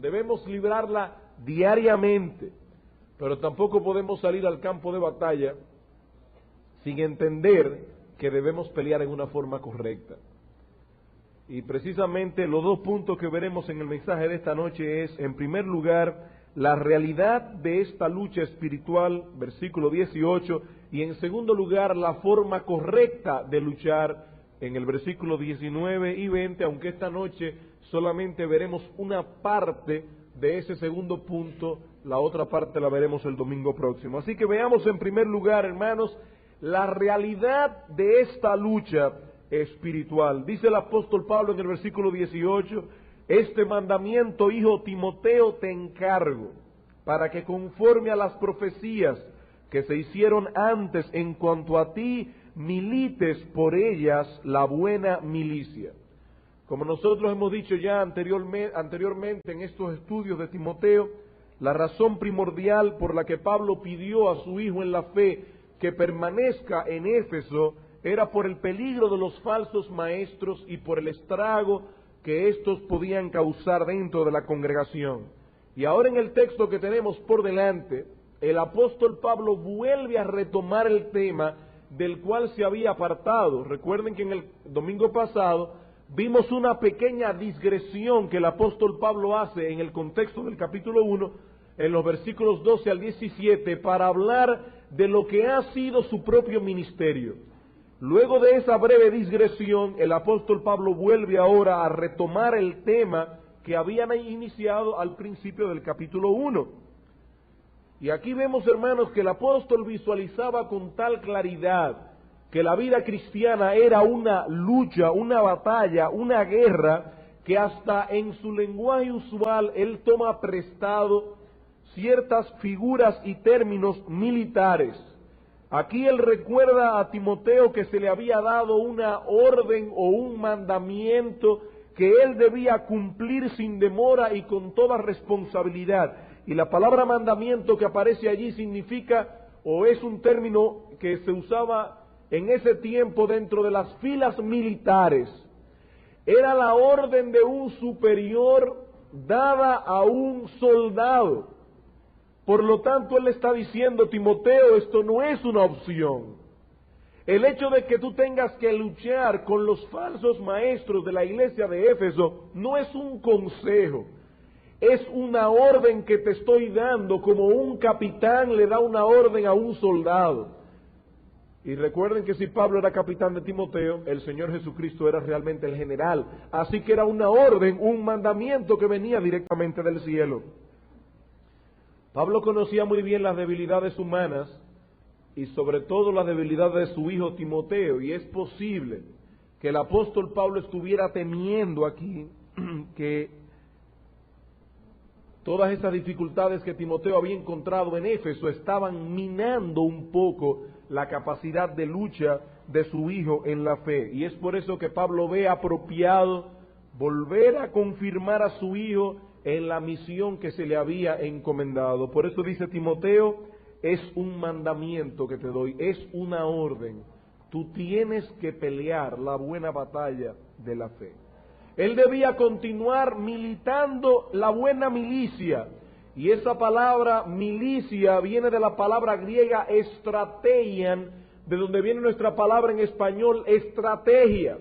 debemos librarla diariamente, pero tampoco podemos salir al campo de batalla sin entender que debemos pelear en una forma correcta. Y precisamente los dos puntos que veremos en el mensaje de esta noche es, en primer lugar, la realidad de esta lucha espiritual, versículo 18, y en segundo lugar, la forma correcta de luchar, en el versículo 19 y 20, aunque esta noche solamente veremos una parte de ese segundo punto, la otra parte la veremos el domingo próximo. Así que veamos en primer lugar, hermanos, la realidad de esta lucha espiritual. Dice el apóstol Pablo en el versículo 18, este mandamiento, hijo Timoteo, te encargo, para que conforme a las profecías que se hicieron antes en cuanto a ti, milites por ellas la buena milicia. Como nosotros hemos dicho ya anteriormente en estos estudios de Timoteo, la razón primordial por la que Pablo pidió a su hijo en la fe que permanezca en Éfeso era por el peligro de los falsos maestros y por el estrago que estos podían causar dentro de la congregación. Y ahora en el texto que tenemos por delante, el apóstol Pablo vuelve a retomar el tema del cual se había apartado. Recuerden que en el domingo pasado vimos una pequeña digresión que el apóstol Pablo hace en el contexto del capítulo 1, en los versículos 12 al 17, para hablar de lo que ha sido su propio ministerio. Luego de esa breve digresión, el apóstol Pablo vuelve ahora a retomar el tema que habían iniciado al principio del capítulo 1. Y aquí vemos, hermanos, que el apóstol visualizaba con tal claridad que la vida cristiana era una lucha, una batalla, una guerra, que hasta en su lenguaje usual él toma prestado ciertas figuras y términos militares. Aquí él recuerda a Timoteo que se le había dado una orden o un mandamiento que él debía cumplir sin demora y con toda responsabilidad. Y la palabra mandamiento que aparece allí significa, o es un término que se usaba en ese tiempo dentro de las filas militares. Era la orden de un superior dada a un soldado. Por lo tanto, él le está diciendo, Timoteo, esto no es una opción. El hecho de que tú tengas que luchar con los falsos maestros de la iglesia de Éfeso no es un consejo, es una orden que te estoy dando, como un capitán le da una orden a un soldado. Y recuerden que si Pablo era capitán de Timoteo, el Señor Jesucristo era realmente el general. Así que era una orden, un mandamiento que venía directamente del cielo. Pablo conocía muy bien las debilidades humanas y sobre todo las debilidades de su hijo Timoteo, y es posible que el apóstol Pablo estuviera temiendo aquí que todas esas dificultades que Timoteo había encontrado en Éfeso estaban minando un poco la capacidad de lucha de su hijo en la fe, y es por eso que Pablo ve apropiado volver a confirmar a su hijo en la misión que se le había encomendado. Por eso dice Timoteo, es un mandamiento que te doy, es una orden. Tú tienes que pelear la buena batalla de la fe. Él debía continuar militando la buena milicia, y esa palabra milicia viene de la palabra griega estrateian, de donde viene nuestra palabra en español estrategia.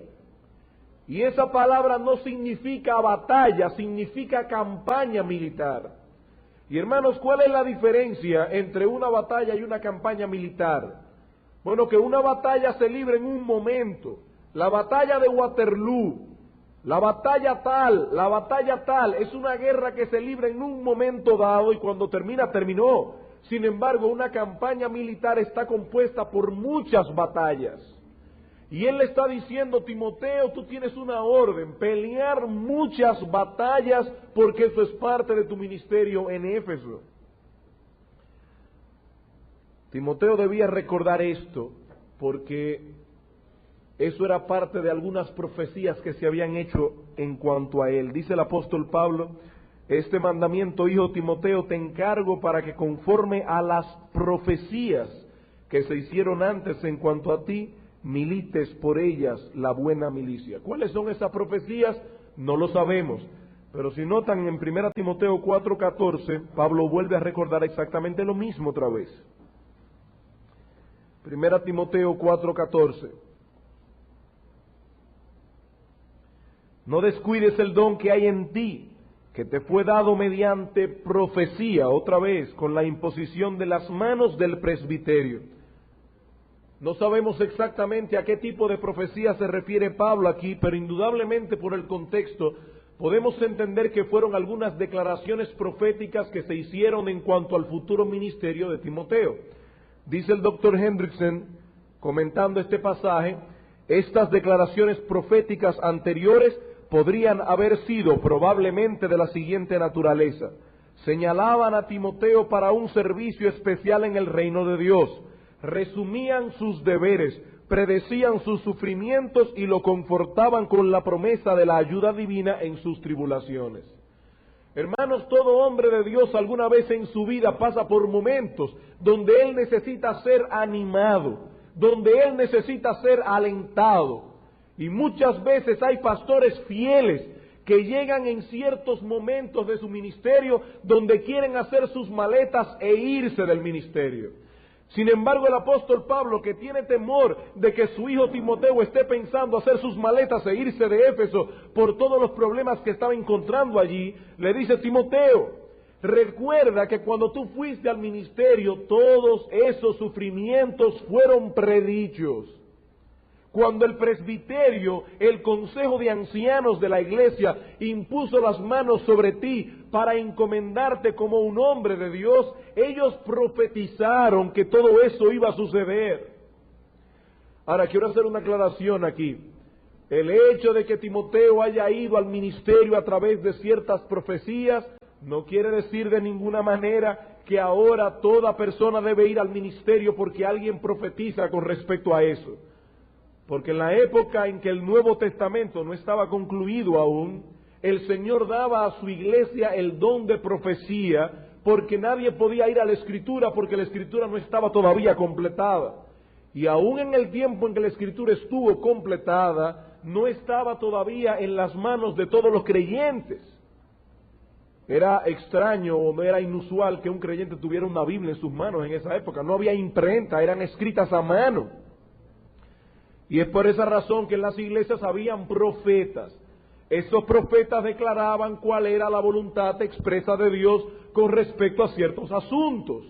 Y esa palabra no significa batalla, significa campaña militar. Y hermanos, ¿cuál es la diferencia entre una batalla y una campaña militar? Bueno, que una batalla se libra en un momento. La batalla de Waterloo, la batalla tal, es una guerra que se libra en un momento dado y cuando termina, terminó. Sin embargo, una campaña militar está compuesta por muchas batallas. Y él le está diciendo, Timoteo, tú tienes una orden, pelear muchas batallas, porque eso es parte de tu ministerio en Éfeso. Timoteo debía recordar esto, porque eso era parte de algunas profecías que se habían hecho en cuanto a él. Dice el apóstol Pablo, este mandamiento, hijo Timoteo, te encargo para que conforme a las profecías que se hicieron antes en cuanto a ti, milites por ellas la buena milicia. ¿Cuáles son esas profecías? No lo sabemos, Pero si notan en 1 Timoteo 4:14, Pablo vuelve a recordar exactamente lo mismo otra vez. 1 Timoteo 4:14. No descuides el don que hay en ti, que te fue dado mediante profecía, otra vez, con la imposición de las manos del presbiterio. No sabemos exactamente a qué tipo de profecía se refiere Pablo aquí, pero indudablemente por el contexto podemos entender que fueron algunas declaraciones proféticas que se hicieron en cuanto al futuro ministerio de Timoteo. Dice el doctor Hendrickson, comentando este pasaje, estas declaraciones proféticas anteriores podrían haber sido probablemente de la siguiente naturaleza. Señalaban a Timoteo para un servicio especial en el reino de Dios, resumían sus deberes, predecían sus sufrimientos y lo confortaban con la promesa de la ayuda divina en sus tribulaciones. Hermanos, todo hombre de Dios alguna vez en su vida pasa por momentos donde él necesita ser animado, donde él necesita ser alentado. Y muchas veces hay pastores fieles que llegan en ciertos momentos de su ministerio donde quieren hacer sus maletas e irse del ministerio. Sin embargo, el apóstol Pablo, que tiene temor de que su hijo Timoteo esté pensando hacer sus maletas e irse de Éfeso por todos los problemas que estaba encontrando allí, le dice: Timoteo, recuerda que cuando tú fuiste al ministerio, todos esos sufrimientos fueron predichos. Cuando el presbiterio, el consejo de ancianos de la iglesia, impuso las manos sobre ti para encomendarte como un hombre de Dios, ellos profetizaron que todo eso iba a suceder. Ahora, quiero hacer una aclaración aquí. El hecho de que Timoteo haya ido al ministerio a través de ciertas profecías no quiere decir de ninguna manera que ahora toda persona debe ir al ministerio porque alguien profetiza con respecto a eso. Porque en la época en que el Nuevo Testamento no estaba concluido aún, el Señor daba a su iglesia el don de profecía, porque nadie podía ir a la Escritura, porque la Escritura no estaba todavía completada. Y aún en el tiempo en que la Escritura estuvo completada, no estaba todavía en las manos de todos los creyentes. Era extraño o no era inusual que un creyente tuviera una Biblia en sus manos en esa época. No había imprenta, eran escritas a mano. Y es por esa razón que en las iglesias habían profetas. Esos profetas declaraban cuál era la voluntad expresa de Dios con respecto a ciertos asuntos.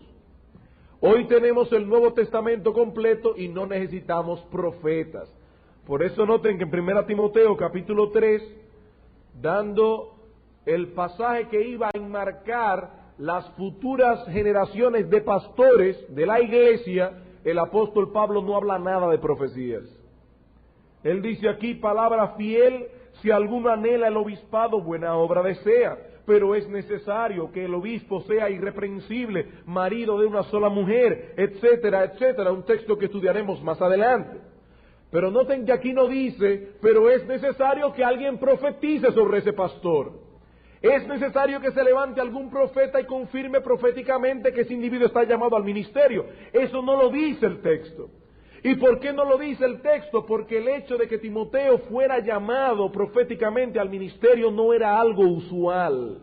Hoy tenemos el Nuevo Testamento completo y no necesitamos profetas. Por eso noten que en 1 Timoteo capítulo 3, dando el pasaje que iba a enmarcar las futuras generaciones de pastores de la iglesia, el apóstol Pablo no habla nada de profecías. Él dice aquí: palabra fiel, si alguno anhela el obispado, buena obra desea, pero es necesario que el obispo sea irreprensible, marido de una sola mujer, etcétera, etcétera, un texto que estudiaremos más adelante. Pero noten que aquí no dice, pero es necesario que alguien profetice sobre ese pastor. Es necesario que se levante algún profeta y confirme proféticamente que ese individuo está llamado al ministerio. Eso no lo dice el texto. ¿Y por qué no lo dice el texto? Porque el hecho de que Timoteo fuera llamado proféticamente al ministerio no era algo usual.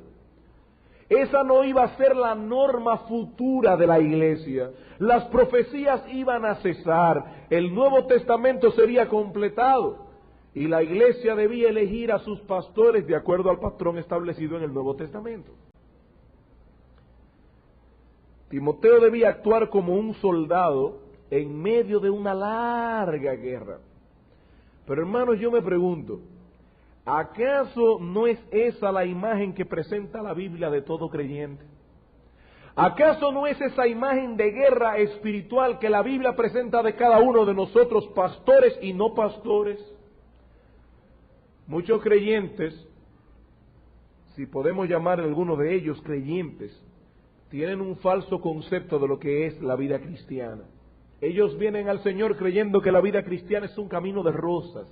Esa no iba a ser la norma futura de la iglesia. Las profecías iban a cesar, el Nuevo Testamento sería completado y la iglesia debía elegir a sus pastores de acuerdo al patrón establecido en el Nuevo Testamento. Timoteo debía actuar como un soldado en medio de una larga guerra. Pero hermanos, yo me pregunto, ¿acaso no es esa la imagen que presenta la Biblia de todo creyente? ¿Acaso no es esa imagen de guerra espiritual que la Biblia presenta de cada uno de nosotros, pastores y no pastores? Muchos creyentes, si podemos llamar a alguno de ellos creyentes, tienen un falso concepto de lo que es la vida cristiana. Ellos vienen al Señor creyendo que la vida cristiana es un camino de rosas,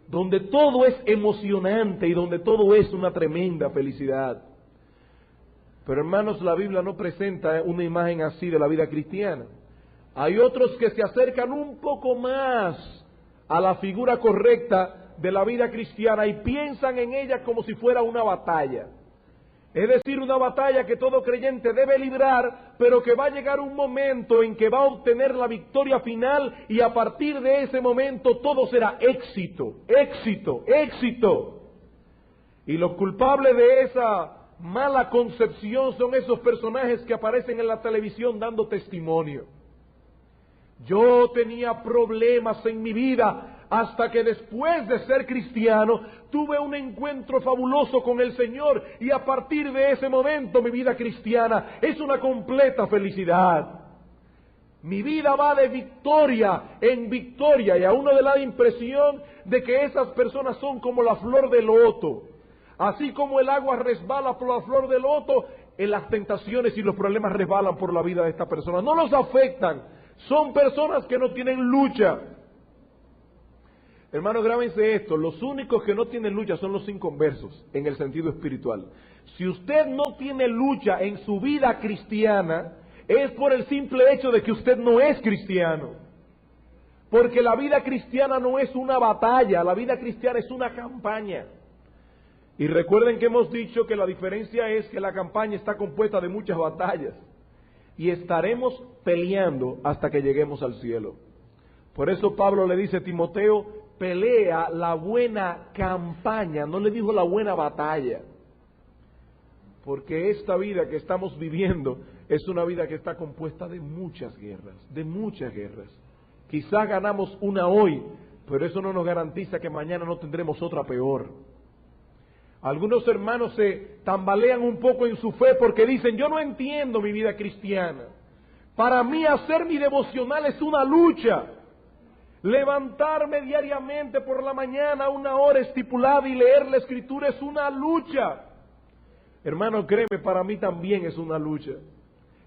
donde todo es emocionante y donde todo es una tremenda felicidad. Pero hermanos, la Biblia no presenta una imagen así de la vida cristiana. Hay otros que se acercan un poco más a la figura correcta de la vida cristiana y piensan en ella como si fuera una batalla. Es decir, una batalla que todo creyente debe librar, pero que va a llegar un momento en que va a obtener la victoria final y a partir de ese momento todo será éxito, éxito, éxito. Y los culpables de esa mala concepción son esos personajes que aparecen en la televisión dando testimonio. Yo tenía problemas en mi vida hasta que después de ser cristiano tuve un encuentro fabuloso con el Señor y a partir de ese momento mi vida cristiana es una completa felicidad. Mi vida va de victoria en victoria y a uno le da la impresión de que esas personas son como la flor de loto. Así como el agua resbala por la flor de loto, en las tentaciones y los problemas resbalan por la vida de esta persona. No los afectan, son personas que no tienen lucha. Hermanos, grábense esto, los únicos que no tienen lucha son los inconversos, en el sentido espiritual. Si usted no tiene lucha en su vida cristiana, es por el simple hecho de que usted no es cristiano. Porque la vida cristiana no es una batalla, la vida cristiana es una campaña. Y recuerden que hemos dicho que la diferencia es que la campaña está compuesta de muchas batallas. Y estaremos peleando hasta que lleguemos al cielo. Por eso Pablo le dice a Timoteo, pelea la buena campaña, no le dijo la buena batalla. Porque esta vida que estamos viviendo es una vida que está compuesta de muchas guerras, de muchas guerras. Quizás ganamos una hoy, pero eso no nos garantiza que mañana no tendremos otra peor. Algunos hermanos se tambalean un poco en su fe porque dicen, yo no entiendo mi vida cristiana. Para mí hacer mi devocional es una lucha. Levantarme diariamente por la mañana a una hora estipulada y leer la Escritura es una lucha. Hermano, créeme, para mí también es una lucha.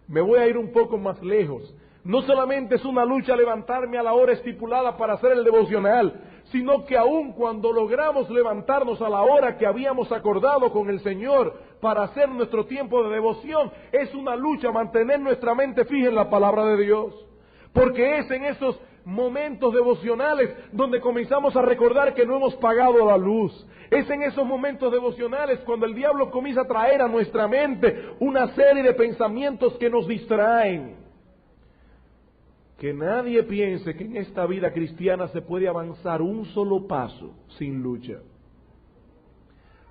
Me voy a ir un poco más lejos. No solamente es una lucha levantarme a la hora estipulada para hacer el devocional, sino que aun cuando logramos levantarnos a la hora que habíamos acordado con el Señor para hacer nuestro tiempo de devoción, es una lucha mantener nuestra mente fija en la palabra de Dios. Porque es en esos momentos devocionales donde comenzamos a recordar que no hemos pagado la luz. Es en esos momentos devocionales cuando el diablo comienza a traer a nuestra mente una serie de pensamientos que nos distraen. Que nadie piense que en esta vida cristiana se puede avanzar un solo paso sin lucha.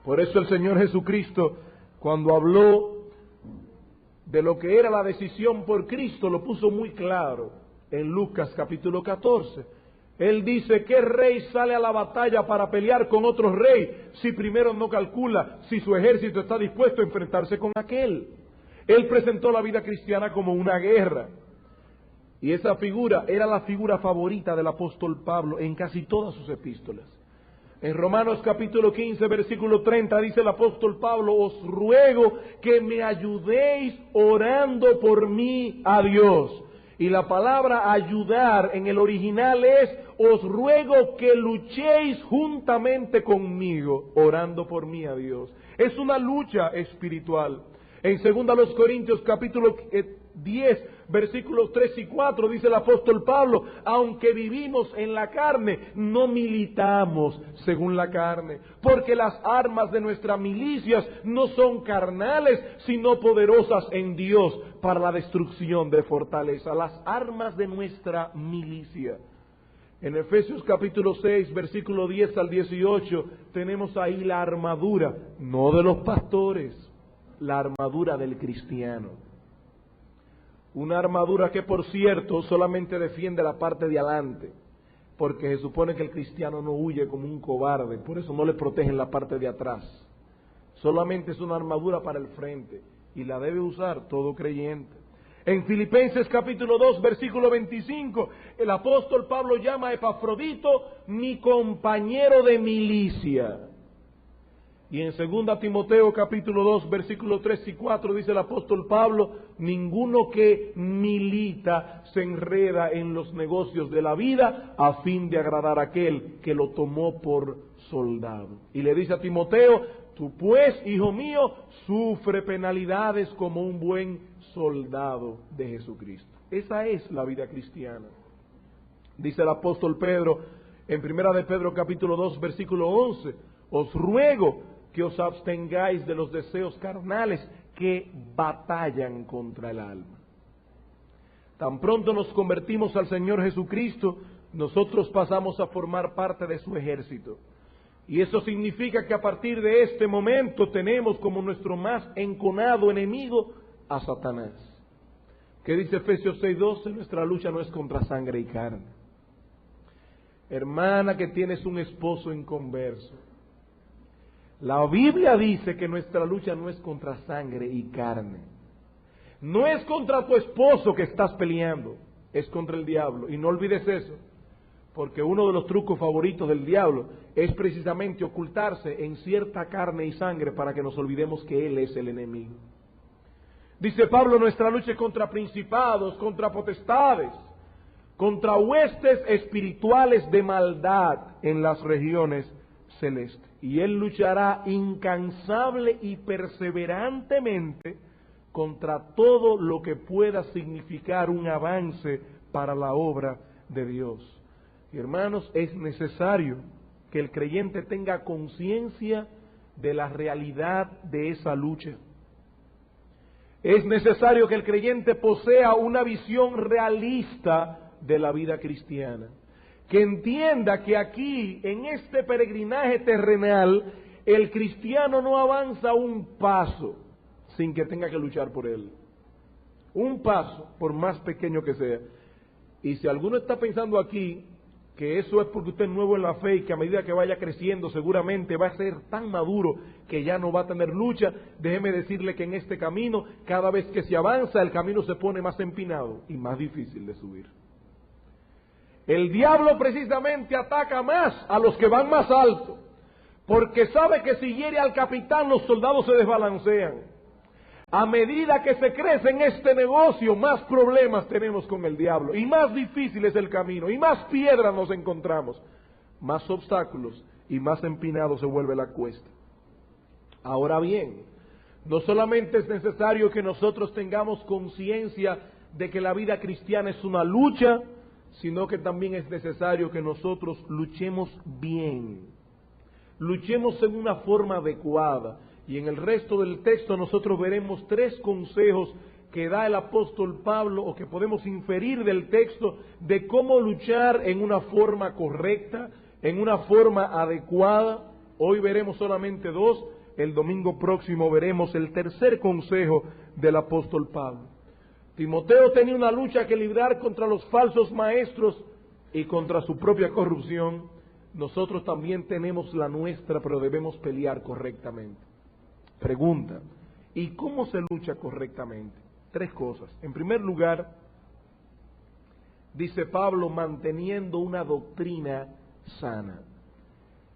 Por eso el Señor Jesucristo, cuando habló de lo que era la decisión por Cristo, lo puso muy claro en Lucas capítulo 14. Él dice, ¿qué rey sale a la batalla para pelear con otro rey si primero no calcula si su ejército está dispuesto a enfrentarse con aquel? Él presentó la vida cristiana como una guerra. Y esa figura era la figura favorita del apóstol Pablo en casi todas sus epístolas. En Romanos capítulo 15, versículo 30, dice el apóstol Pablo, os ruego que me ayudéis orando por mí a Dios. Y la palabra ayudar en el original es, os ruego que luchéis juntamente conmigo, orando por mí a Dios. Es una lucha espiritual. En 2 Corintios capítulo 10, versículos 3 y 4, dice el apóstol Pablo, aunque vivimos en la carne, no militamos según la carne, porque las armas de nuestras milicias no son carnales, sino poderosas en Dios para la destrucción de fortaleza. Las armas de nuestra milicia. En Efesios capítulo 6, versículo 10 al 18, tenemos ahí la armadura, no de los pastores, la armadura del cristiano. Una armadura que, por cierto, solamente defiende la parte de adelante, porque se supone que el cristiano no huye como un cobarde, por eso no le protegen la parte de atrás. Solamente es una armadura para el frente, y la debe usar todo creyente. En Filipenses capítulo 2, versículo 25, el apóstol Pablo llama a Epafrodito mi compañero de milicia. Y en 2 Timoteo capítulo 2, versículos 3 y 4 dice el apóstol Pablo, ninguno que milita se enreda en los negocios de la vida a fin de agradar a aquel que lo tomó por soldado. Y le dice a Timoteo, tú pues, hijo mío, sufre penalidades como un buen soldado de Jesucristo. Esa es la vida cristiana. Dice el apóstol Pedro En Primera de Pedro capítulo 2 versículo 11, os ruego que os abstengáis de los deseos carnales que batallan contra el alma. Tan pronto nos convertimos al Señor Jesucristo, nosotros pasamos a formar parte de su ejército. Y eso significa que a partir de este momento tenemos como nuestro más enconado enemigo a Satanás. ¿Qué dice Efesios 6:12? Nuestra lucha no es contra sangre y carne. Hermana que tienes un esposo inconverso, la Biblia dice que nuestra lucha no es contra sangre y carne. No es contra tu esposo que estás peleando, es contra el diablo. Y no olvides eso, porque uno de los trucos favoritos del diablo es precisamente ocultarse en cierta carne y sangre para que nos olvidemos que él es el enemigo. Dice Pablo, nuestra lucha es contra principados, contra potestades, contra huestes espirituales de maldad en las regiones celestes. Y él luchará incansable y perseverantemente contra todo lo que pueda significar un avance para la obra de Dios. Y hermanos, es necesario que el creyente tenga conciencia de la realidad de esa lucha. Es necesario que el creyente posea una visión realista de la vida cristiana. Que entienda que aquí, en este peregrinaje terrenal, el cristiano no avanza un paso sin que tenga que luchar por él. Un paso, por más pequeño que sea. Y si alguno está pensando aquí que eso es porque usted es nuevo en la fe y que a medida que vaya creciendo seguramente va a ser tan maduro que ya no va a tener lucha, déjeme decirle que en este camino, cada vez que se avanza, el camino se pone más empinado y más difícil de subir. El diablo precisamente ataca más a los que van más alto, porque sabe que si hiere al capitán los soldados se desbalancean. A medida que se crece en este negocio, más problemas tenemos con el diablo, y más difícil es el camino, y más piedras nos encontramos, más obstáculos, y más empinado se vuelve la cuesta. Ahora bien, no solamente es necesario que nosotros tengamos conciencia de que la vida cristiana es una lucha, sino que también es necesario que nosotros luchemos bien, luchemos en una forma adecuada. Y en el resto del texto nosotros veremos 3 consejos que da el apóstol Pablo, o que podemos inferir del texto, de cómo luchar en una forma correcta, en una forma adecuada. Hoy veremos solamente 2, el domingo próximo veremos el 3er consejo del apóstol Pablo. Timoteo tenía una lucha que librar contra los falsos maestros y contra su propia corrupción. Nosotros también tenemos la nuestra, pero debemos pelear correctamente. Pregunta, ¿y cómo se lucha correctamente? 3 cosas. En primer lugar, dice Pablo, manteniendo una doctrina sana.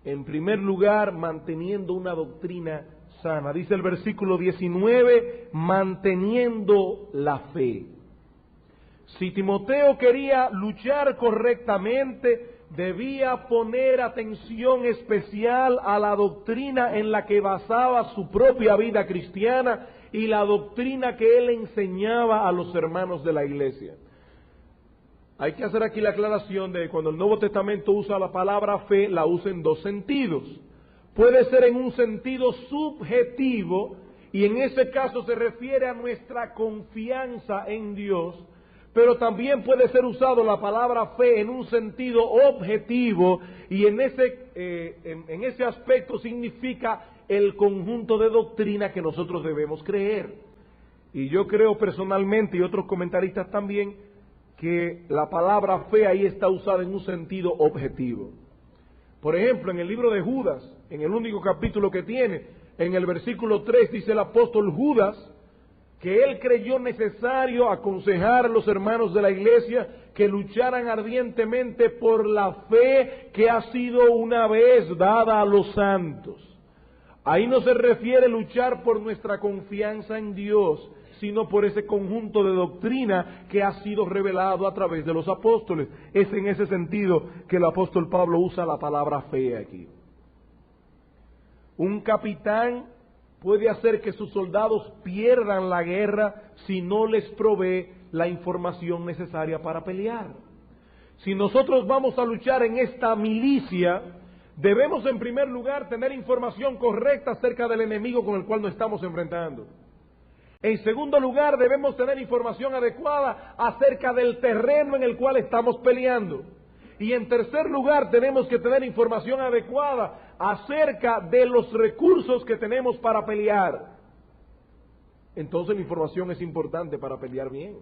En primer lugar, manteniendo una doctrina sana. Dice el versículo 19, manteniendo la fe. Si Timoteo quería luchar correctamente, debía poner atención especial a la doctrina en la que basaba su propia vida cristiana y la doctrina que él enseñaba a los hermanos de la iglesia. Hay que hacer aquí la aclaración de que cuando el Nuevo Testamento usa la palabra fe, la usa en 2 sentidos. Puede ser en un sentido subjetivo, y en ese caso se refiere a nuestra confianza en Dios, pero también puede ser usado la palabra fe en un sentido objetivo, y en ese aspecto significa el conjunto de doctrina que nosotros debemos creer. Y yo creo personalmente, y otros comentaristas también, que la palabra fe ahí está usada en un sentido objetivo. Por ejemplo, en el libro de Judas, en el único capítulo que tiene, en el versículo 3 dice el apóstol Judas que él creyó necesario aconsejar a los hermanos de la iglesia que lucharan ardientemente por la fe que ha sido una vez dada a los santos. Ahí no se refiere luchar por nuestra confianza en Dios, sino por ese conjunto de doctrina que ha sido revelado a través de los apóstoles. Es en ese sentido que el apóstol Pablo usa la palabra fe aquí. Un capitán puede hacer que sus soldados pierdan la guerra si no les provee la información necesaria para pelear. Si nosotros vamos a luchar en esta milicia, debemos en primer lugar tener información correcta acerca del enemigo con el cual nos estamos enfrentando. En segundo lugar, debemos tener información adecuada acerca del terreno en el cual estamos peleando. Y en tercer lugar, tenemos que tener información adecuada acerca de los recursos que tenemos para pelear. Entonces la información es importante para pelear bien.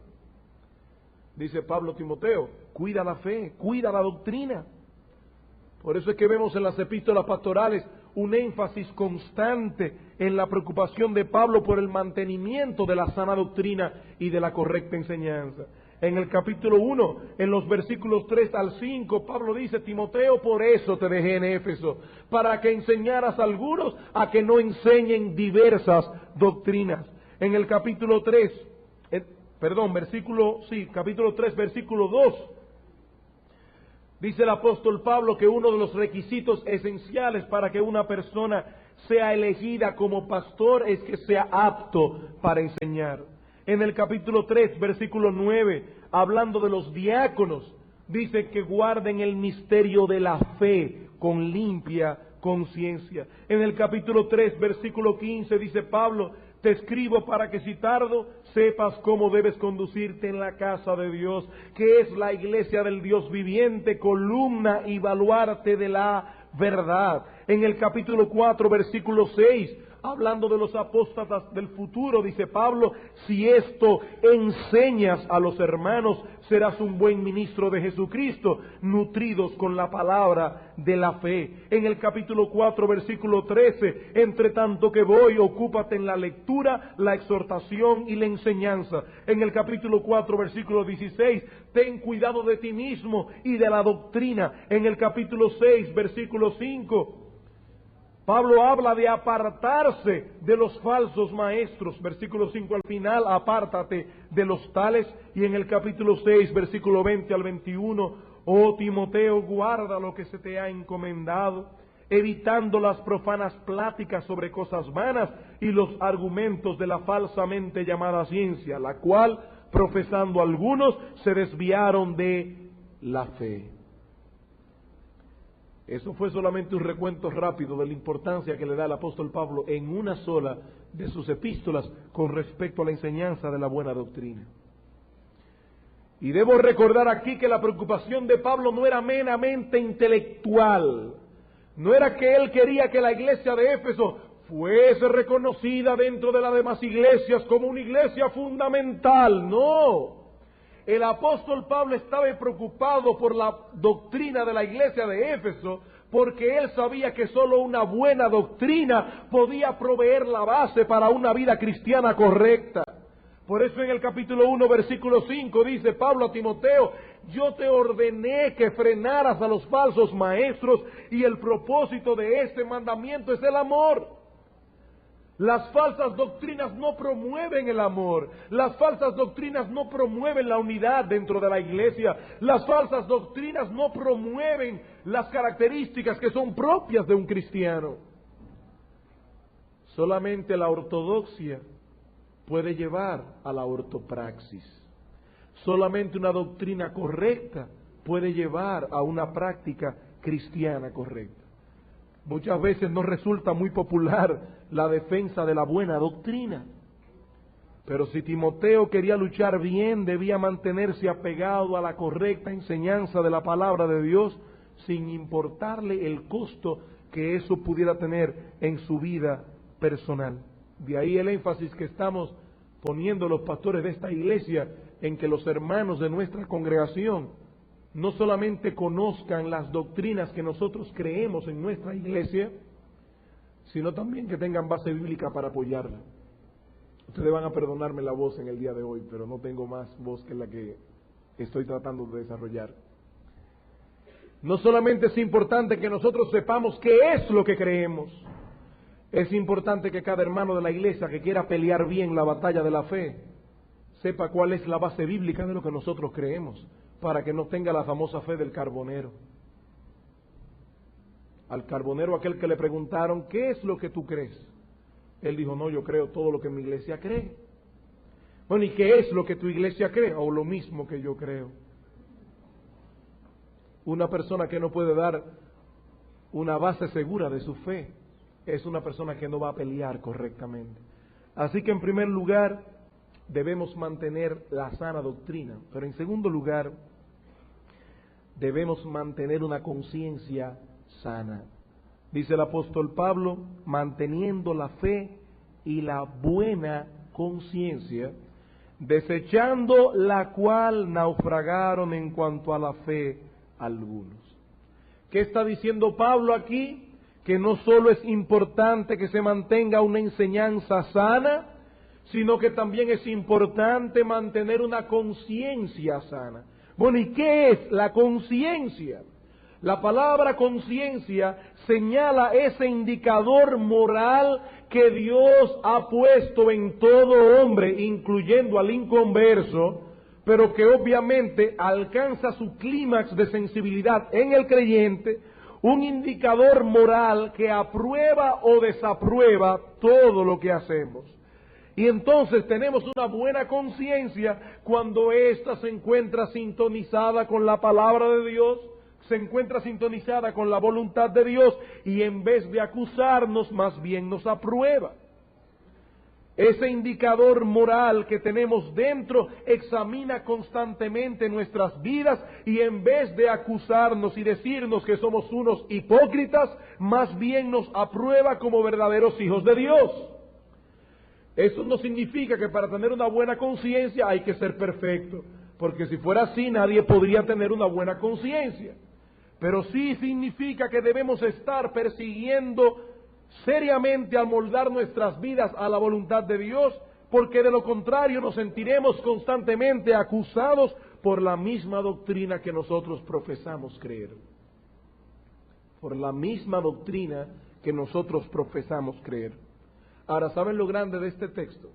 Dice Pablo a Timoteo, cuida la fe, cuida la doctrina. Por eso es que vemos en las epístolas pastorales un énfasis constante en la preocupación de Pablo por el mantenimiento de la sana doctrina y de la correcta enseñanza. En el capítulo 1, en los versículos 3 al 5, Pablo dice, Timoteo, por eso te dejé en Éfeso, para que enseñaras a algunos a que no enseñen diversas doctrinas. En el capítulo 3, capítulo 3, versículo 2, dice el apóstol Pablo que uno de los requisitos esenciales para que una persona sea elegida como pastor es que sea apto para enseñar. En el capítulo 3, versículo 9, hablando de los diáconos, dice que guarden el misterio de la fe con limpia conciencia. En el capítulo 3, versículo 15, dice Pablo, te escribo para que si tardo sepas cómo debes conducirte en la casa de Dios, que es la iglesia del Dios viviente, columna y baluarte de la verdad. En el capítulo 4, versículo 6, hablando de los apóstatas del futuro, dice Pablo, si esto enseñas a los hermanos, serás un buen ministro de Jesucristo, nutridos con la palabra de la fe. En el capítulo 4, versículo 13, entre tanto que voy, ocúpate en la lectura, la exhortación y la enseñanza. En el capítulo 4, versículo 16, ten cuidado de ti mismo y de la doctrina. En el capítulo 6, versículo 5, Pablo habla de apartarse de los falsos maestros. Versículo 5 al final, apártate de los tales. Y en el capítulo 6, versículo 20 al 21, oh Timoteo, guarda lo que se te ha encomendado, evitando las profanas pláticas sobre cosas vanas y los argumentos de la falsamente llamada ciencia, la cual, profesando algunos, se desviaron de la fe. Eso fue solamente un recuento rápido de la importancia que le da el apóstol Pablo en una sola de sus epístolas con respecto a la enseñanza de la buena doctrina. Y debo recordar aquí que la preocupación de Pablo no era meramente intelectual, no era que él quería que la iglesia de Éfeso fuese reconocida dentro de las demás iglesias como una iglesia fundamental, no. El apóstol Pablo estaba preocupado por la doctrina de la iglesia de Éfeso, porque él sabía que solo una buena doctrina podía proveer la base para una vida cristiana correcta. Por eso en el capítulo 1, versículo 5, dice Pablo a Timoteo, yo te ordené que frenaras a los falsos maestros y el propósito de este mandamiento es el amor. Las falsas doctrinas no promueven el amor, las falsas doctrinas no promueven la unidad dentro de la iglesia, las falsas doctrinas no promueven las características que son propias de un cristiano. Solamente la ortodoxia puede llevar a la ortopraxis. Solamente una doctrina correcta puede llevar a una práctica cristiana correcta. Muchas veces no resulta muy popular la defensa de la buena doctrina. Pero si Timoteo quería luchar bien, debía mantenerse apegado a la correcta enseñanza de la palabra de Dios, sin importarle el costo que eso pudiera tener en su vida personal. De ahí el énfasis que estamos poniendo los pastores de esta iglesia en que los hermanos de nuestra congregación no solamente conozcan las doctrinas que nosotros creemos en nuestra iglesia, sino también que tengan base bíblica para apoyarla. Ustedes van a perdonarme la voz en el día de hoy, pero no tengo más voz que la que estoy tratando de desarrollar. No solamente es importante que nosotros sepamos qué es lo que creemos, es importante que cada hermano de la iglesia que quiera pelear bien la batalla de la fe, sepa cuál es la base bíblica de lo que nosotros creemos, para que no tenga la famosa fe del carbonero. Al carbonero aquel que le preguntaron, ¿qué es lo que tú crees? Él dijo, no, yo creo todo lo que mi iglesia cree. Bueno, ¿y qué es lo que tu iglesia cree? O lo mismo que yo creo. Una persona que no puede dar una base segura de su fe es una persona que no va a pelear correctamente. Así que en primer lugar debemos mantener la sana doctrina, pero en segundo lugar debemos mantener una conciencia sana. Dice el apóstol Pablo, manteniendo la fe y la buena conciencia, desechando la cual naufragaron en cuanto a la fe algunos. ¿Qué está diciendo Pablo aquí? Que no solo es importante que se mantenga una enseñanza sana, sino que también es importante mantener una conciencia sana. Bueno, ¿y qué es la conciencia? La palabra conciencia señala ese indicador moral que Dios ha puesto en todo hombre, incluyendo al inconverso, pero que obviamente alcanza su clímax de sensibilidad en el creyente, un indicador moral que aprueba o desaprueba todo lo que hacemos. Y entonces tenemos una buena conciencia cuando ésta se encuentra sintonizada con la palabra de Dios, se encuentra sintonizada con la voluntad de Dios y en vez de acusarnos, más bien nos aprueba. Ese indicador moral que tenemos dentro examina constantemente nuestras vidas y en vez de acusarnos y decirnos que somos unos hipócritas, más bien nos aprueba como verdaderos hijos de Dios. Eso no significa que para tener una buena conciencia hay que ser perfecto, porque si fuera así nadie podría tener una buena conciencia. Pero sí significa que debemos estar persiguiendo seriamente amoldar nuestras vidas a la voluntad de Dios, porque de lo contrario nos sentiremos constantemente acusados por la misma doctrina que nosotros profesamos creer. Por la misma doctrina que nosotros profesamos creer. Ahora, ¿saben lo grande de este texto?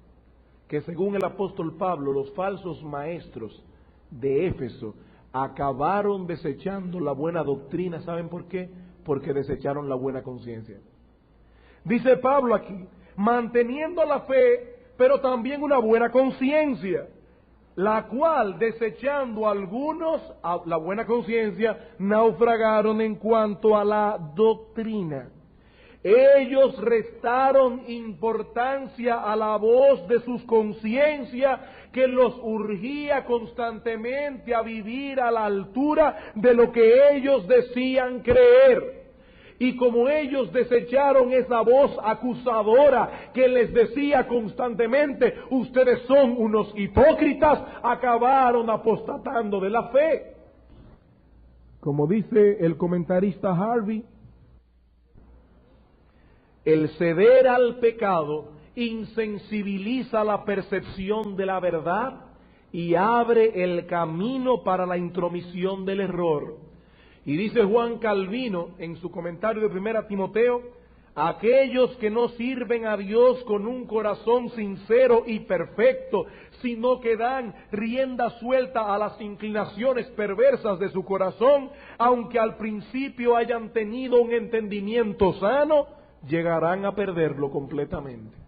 Que según el apóstol Pablo, los falsos maestros de Éfeso acabaron desechando la buena doctrina. ¿Saben por qué? Porque desecharon la buena conciencia. Dice Pablo aquí, manteniendo la fe, pero también una buena conciencia, la cual, desechando algunos a la buena conciencia, naufragaron en cuanto a la doctrina. Ellos restaron importancia a la voz de sus conciencias que los urgía constantemente a vivir a la altura de lo que ellos decían creer. Y como ellos desecharon esa voz acusadora que les decía constantemente, ustedes son unos hipócritas, acabaron apostatando de la fe. Como dice el comentarista Harvey, el ceder al pecado insensibiliza la percepción de la verdad y abre el camino para la intromisión del error. Y dice Juan Calvino en su comentario de 1 Timoteo, aquellos que no sirven a Dios con un corazón sincero y perfecto, sino que dan rienda suelta a las inclinaciones perversas de su corazón, aunque al principio hayan tenido un entendimiento sano, llegarán a perderlo completamente.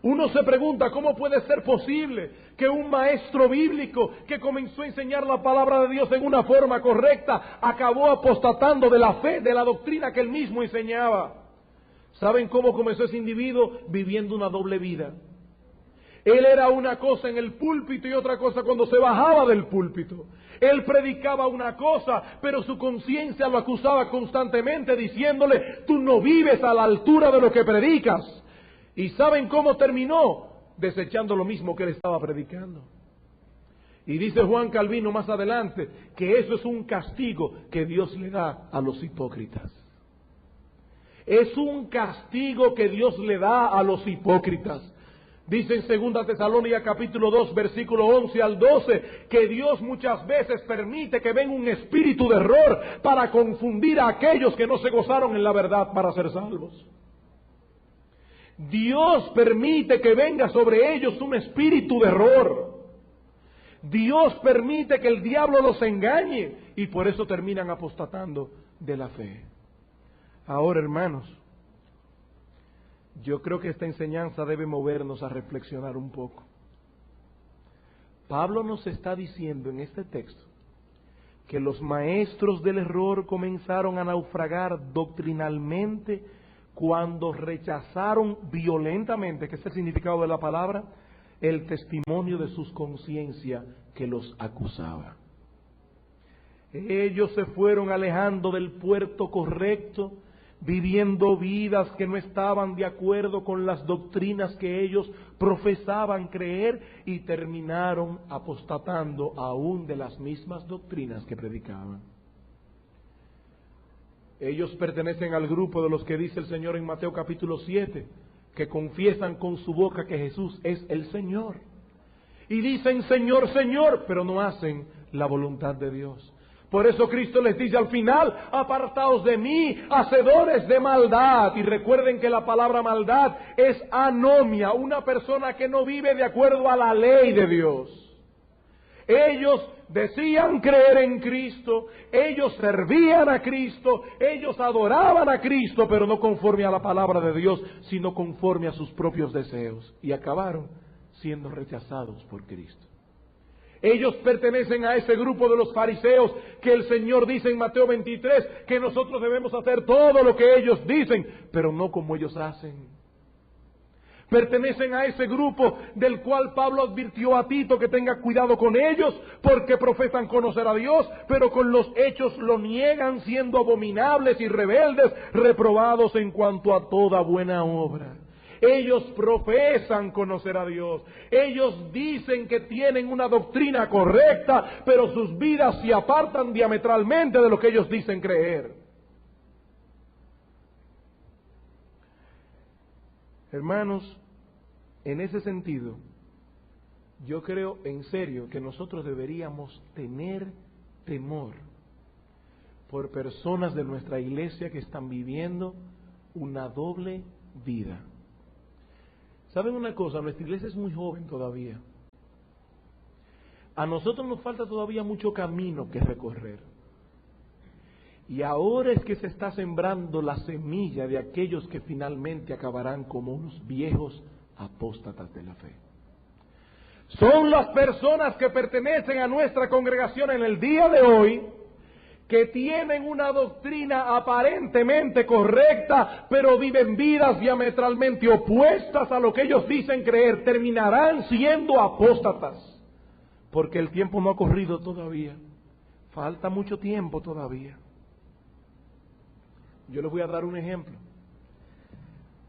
Uno se pregunta, ¿cómo puede ser posible que un maestro bíblico que comenzó a enseñar la palabra de Dios en una forma correcta, acabó apostatando de la fe, de la doctrina que él mismo enseñaba? ¿Saben cómo comenzó ese individuo? Viviendo una doble vida. Él era una cosa en el púlpito y otra cosa cuando se bajaba del púlpito. Él predicaba una cosa, pero su conciencia lo acusaba constantemente diciéndole, tú no vives a la altura de lo que predicas. ¿Y saben cómo terminó? Desechando lo mismo que él estaba predicando. Y dice Juan Calvino más adelante que eso es un castigo que Dios le da a los hipócritas. Es un castigo que Dios le da a los hipócritas. Dice en 2 Tesalónicas capítulo 2 versículo 11 al 12 que Dios muchas veces permite que venga un espíritu de error para confundir a aquellos que no se gozaron en la verdad para ser salvos. Dios permite que venga sobre ellos un espíritu de error. Dios permite que el diablo los engañe y por eso terminan apostatando de la fe. Ahora, hermanos, yo creo que esta enseñanza debe movernos a reflexionar un poco. Pablo nos está diciendo en este texto que los maestros del error comenzaron a naufragar doctrinalmente cuando rechazaron violentamente, que es el significado de la palabra, el testimonio de sus conciencias que los acusaba. Ellos se fueron alejando del puerto correcto, viviendo vidas que no estaban de acuerdo con las doctrinas que ellos profesaban creer y terminaron apostatando aún de las mismas doctrinas que predicaban. Ellos pertenecen al grupo de los que dice el Señor en Mateo capítulo 7, que confiesan con su boca que Jesús es el Señor. Y dicen Señor, Señor, pero no hacen la voluntad de Dios. Por eso Cristo les dice al final, apartaos de mí, hacedores de maldad. Y recuerden que la palabra maldad es anomia, una persona que no vive de acuerdo a la ley de Dios. Ellos decían creer en Cristo, ellos servían a Cristo, ellos adoraban a Cristo, pero no conforme a la palabra de Dios, sino conforme a sus propios deseos. Y acabaron siendo rechazados por Cristo. Ellos pertenecen a ese grupo de los fariseos que el Señor dice en Mateo 23 que nosotros debemos hacer todo lo que ellos dicen, pero no como ellos hacen. Pertenecen a ese grupo del cual Pablo advirtió a Tito que tenga cuidado con ellos, porque profesan conocer a Dios, pero con los hechos lo niegan, siendo abominables y rebeldes, reprobados en cuanto a toda buena obra. Ellos profesan conocer a Dios. Ellos dicen que tienen una doctrina correcta, pero sus vidas se apartan diametralmente de lo que ellos dicen creer. Hermanos, en ese sentido, yo creo en serio que nosotros deberíamos tener temor por personas de nuestra iglesia que están viviendo una doble vida. ¿Saben una cosa? Nuestra iglesia es muy joven todavía. A nosotros nos falta todavía mucho camino que recorrer. Y ahora es que se está sembrando la semilla de aquellos que finalmente acabarán como unos viejos apóstatas de la fe. Son las personas que pertenecen a nuestra congregación en el día de hoy, que tienen una doctrina aparentemente correcta, pero viven vidas diametralmente opuestas a lo que ellos dicen creer, terminarán siendo apóstatas, porque el tiempo no ha corrido todavía, falta mucho tiempo todavía. Yo les voy a dar un ejemplo.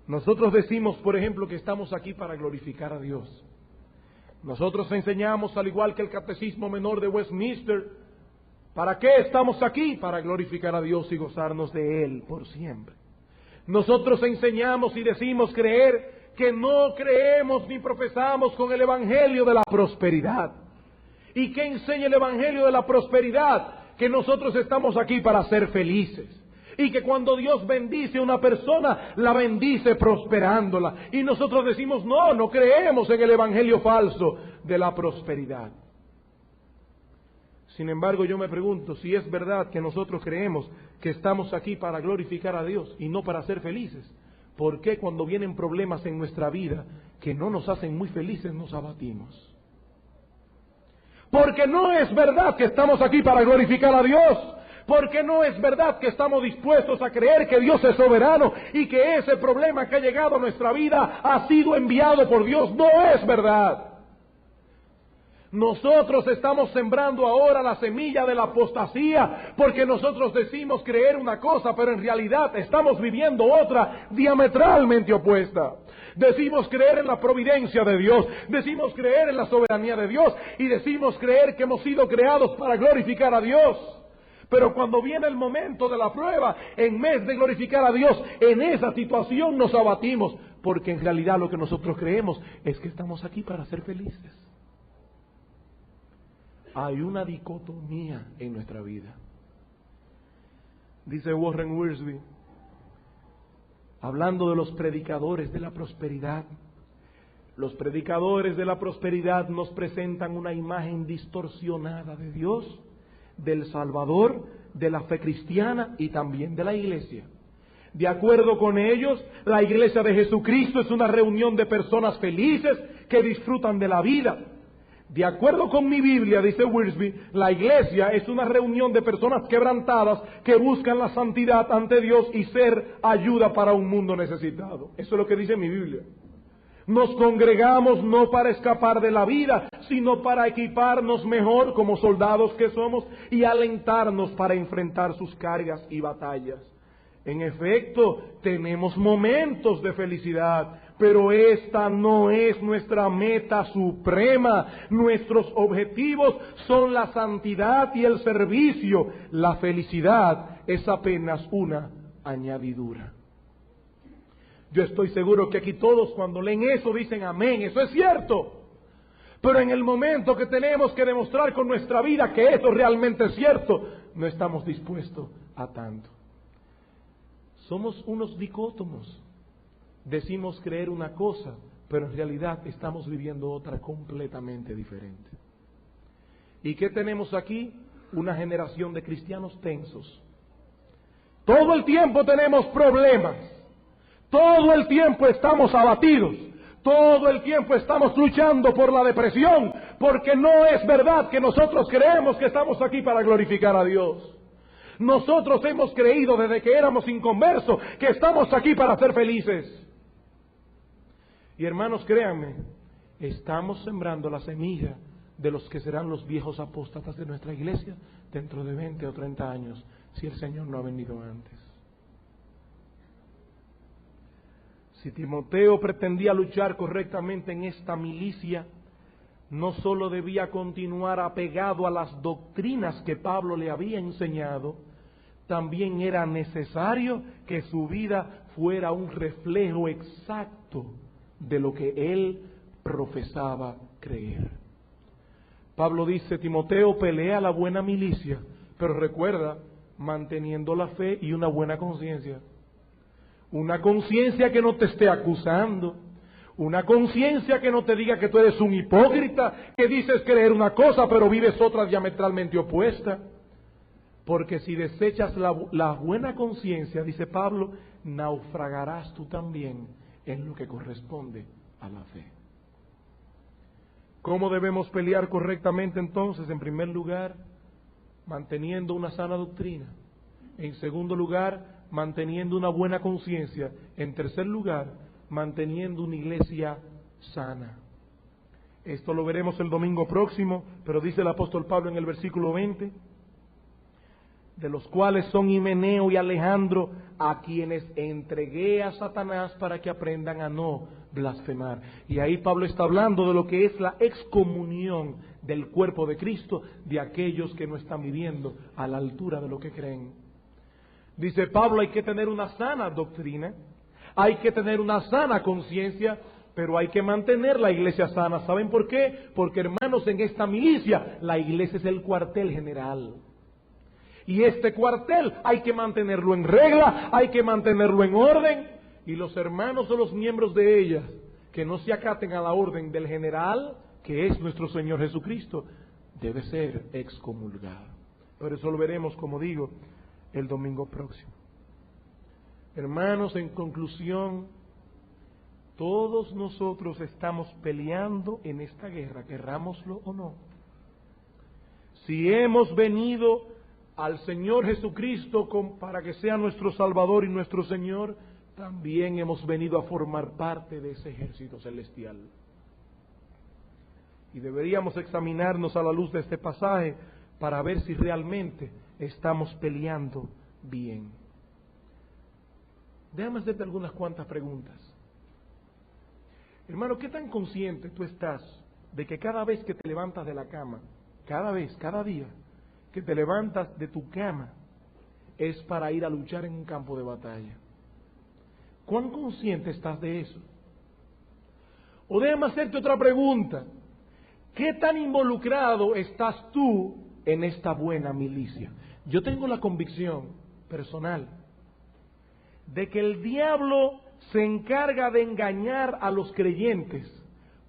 Nosotros decimos, por ejemplo, que estamos aquí para glorificar a Dios. Nosotros enseñamos, al igual que el Catecismo Menor de Westminster, ¿para qué estamos aquí? Para glorificar a Dios y gozarnos de Él por siempre. Nosotros enseñamos y decimos creer que no creemos ni profesamos con el Evangelio de la prosperidad. ¿Y qué enseña el Evangelio de la prosperidad? Que nosotros estamos aquí para ser felices. Y que cuando Dios bendice a una persona, la bendice prosperándola. Y nosotros decimos, no creemos en el Evangelio falso de la prosperidad. Sin embargo, yo me pregunto si es verdad que nosotros creemos que estamos aquí para glorificar a Dios y no para ser felices. ¿Por qué cuando vienen problemas en nuestra vida que no nos hacen muy felices nos abatimos? Porque no es verdad que estamos aquí para glorificar a Dios. Porque no es verdad que estamos dispuestos a creer que Dios es soberano y que ese problema que ha llegado a nuestra vida ha sido enviado por Dios. No es verdad. Nosotros estamos sembrando ahora la semilla de la apostasía, porque nosotros decimos creer una cosa, pero en realidad estamos viviendo otra diametralmente opuesta. Decimos creer en la providencia de Dios, decimos creer en la soberanía de Dios y decimos creer que hemos sido creados para glorificar a Dios. Pero cuando viene el momento de la prueba, en vez de glorificar a Dios, en esa situación nos abatimos, porque en realidad lo que nosotros creemos es que estamos aquí para ser felices. Hay una dicotomía en nuestra vida. Dice Warren Wiersbe, hablando de los predicadores de la prosperidad, los predicadores de la prosperidad nos presentan una imagen distorsionada de Dios, del Salvador, de la fe cristiana y también de la iglesia. De acuerdo con ellos, la iglesia de Jesucristo es una reunión de personas felices que disfrutan de la vida. De acuerdo con mi Biblia, dice Wiersbe, la iglesia es una reunión de personas quebrantadas que buscan la santidad ante Dios y ser ayuda para un mundo necesitado. Eso es lo que dice mi Biblia. Nos congregamos no para escapar de la vida, sino para equiparnos mejor como soldados que somos y alentarnos para enfrentar sus cargas y batallas. En efecto, tenemos momentos de felicidad, pero esta no es nuestra meta suprema. Nuestros objetivos son la santidad y el servicio. La felicidad es apenas una añadidura. Yo estoy seguro que aquí todos cuando leen eso dicen amén, eso es cierto. Pero en el momento que tenemos que demostrar con nuestra vida que esto realmente es cierto, no estamos dispuestos a tanto. Somos unos dicótomos. Decimos creer una cosa, pero en realidad estamos viviendo otra completamente diferente. ¿Y qué tenemos aquí? Una generación de cristianos tensos. Todo el tiempo tenemos problemas. Todo el tiempo estamos abatidos. Todo el tiempo estamos luchando por la depresión, porque no es verdad que nosotros creemos que estamos aquí para glorificar a Dios. Nosotros hemos creído desde que éramos inconversos que estamos aquí para ser felices. Y hermanos, créanme, estamos sembrando la semilla de los que serán los viejos apóstatas de nuestra iglesia dentro de 20 o 30 años, si el Señor no ha venido antes. Si Timoteo pretendía luchar correctamente en esta milicia, no solo debía continuar apegado a las doctrinas que Pablo le había enseñado, también era necesario que su vida fuera un reflejo exacto de lo que él profesaba creer. Pablo dice, Timoteo, pelea la buena milicia, pero recuerda, manteniendo la fe y una buena conciencia. Una conciencia que no te esté acusando, una conciencia que no te diga que tú eres un hipócrita, que dices creer una cosa pero vives otra diametralmente opuesta. Porque si desechas la buena conciencia, dice Pablo, naufragarás tú también en lo que corresponde a la fe. ¿Cómo debemos pelear correctamente entonces? En primer lugar, manteniendo una sana doctrina. En segundo lugar, manteniendo una buena conciencia. En tercer lugar, manteniendo una iglesia sana. Esto lo veremos el domingo próximo, pero dice el apóstol Pablo en el versículo 20, de los cuales son Himeneo y Alejandro, a quienes entregué a Satanás para que aprendan a no blasfemar. Y ahí Pablo está hablando de lo que es la excomunión del cuerpo de Cristo de aquellos que no están viviendo a la altura de lo que creen. Dice Pablo, hay que tener una sana doctrina, hay que tener una sana conciencia, pero hay que mantener la iglesia sana. ¿Saben por qué? Porque, hermanos, en esta milicia, la iglesia es el cuartel general. Y este cuartel hay que mantenerlo en regla, hay que mantenerlo en orden. Y los hermanos o los miembros de ella, que no se acaten a la orden del general, que es nuestro Señor Jesucristo, debe ser excomulgado. Pero eso lo veremos, como digo, el domingo próximo. Hermanos, en conclusión, todos nosotros estamos peleando en esta guerra, querrámoslo o no. Si hemos venido al Señor Jesucristo para que sea nuestro Salvador y nuestro Señor, también hemos venido a formar parte de ese ejército celestial. Y deberíamos examinarnos a la luz de este pasaje para ver si realmente estamos peleando bien. Déjame hacerte algunas cuantas preguntas. Hermano, ¿qué tan consciente tú estás de que cada vez que te levantas de la cama, cada día que te levantas de tu cama, es para ir a luchar en un campo de batalla? ¿Cuán consciente estás de eso? O déjame hacerte otra pregunta. ¿Qué tan involucrado estás tú en esta buena milicia? Yo tengo la convicción personal de que el diablo se encarga de engañar a los creyentes,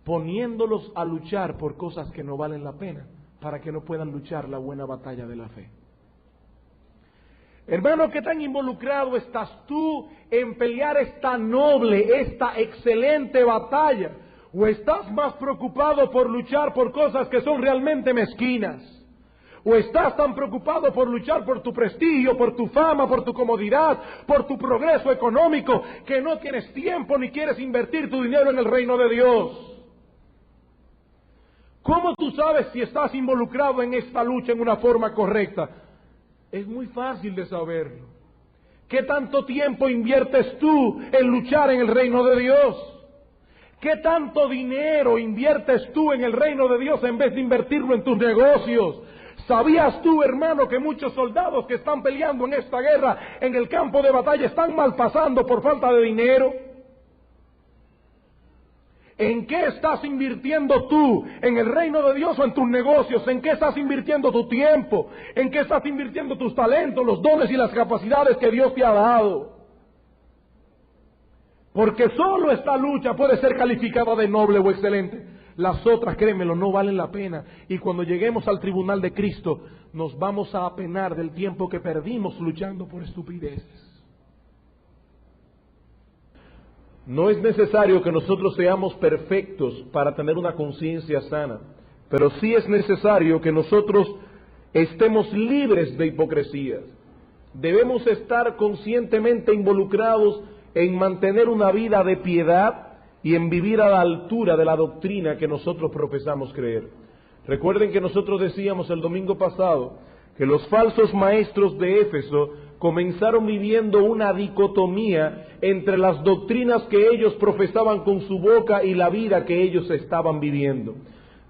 poniéndolos a luchar por cosas que no valen la pena, para que no puedan luchar la buena batalla de la fe. Hermano, ¿qué tan involucrado estás tú en pelear esta noble, esta excelente batalla? ¿O estás más preocupado por luchar por cosas que son realmente mezquinas? ¿O estás tan preocupado por luchar por tu prestigio, por tu fama, por tu comodidad, por tu progreso económico, que no tienes tiempo ni quieres invertir tu dinero en el reino de Dios? ¿Cómo tú sabes si estás involucrado en esta lucha en una forma correcta? Es muy fácil de saberlo. ¿Qué tanto tiempo inviertes tú en luchar en el reino de Dios? ¿Qué tanto dinero inviertes tú en el reino de Dios en vez de invertirlo en tus negocios? ¿Sabías tú, hermano, que muchos soldados que están peleando en esta guerra, en el campo de batalla, están mal pasando por falta de dinero? ¿En qué estás invirtiendo tú? ¿En el reino de Dios o en tus negocios? ¿En qué estás invirtiendo tu tiempo? ¿En qué estás invirtiendo tus talentos, los dones y las capacidades que Dios te ha dado? Porque solo esta lucha puede ser calificada de noble o excelente. Las otras, créemelo, no valen la pena. Y cuando lleguemos al tribunal de Cristo, nos vamos a apenar del tiempo que perdimos luchando por estupideces. No es necesario que nosotros seamos perfectos para tener una conciencia sana, pero sí es necesario que nosotros estemos libres de hipocresías. Debemos estar conscientemente involucrados en mantener una vida de piedad y en vivir a la altura de la doctrina que nosotros profesamos creer. Recuerden que nosotros decíamos el domingo pasado que los falsos maestros de Éfeso comenzaron viviendo una dicotomía entre las doctrinas que ellos profesaban con su boca y la vida que ellos estaban viviendo.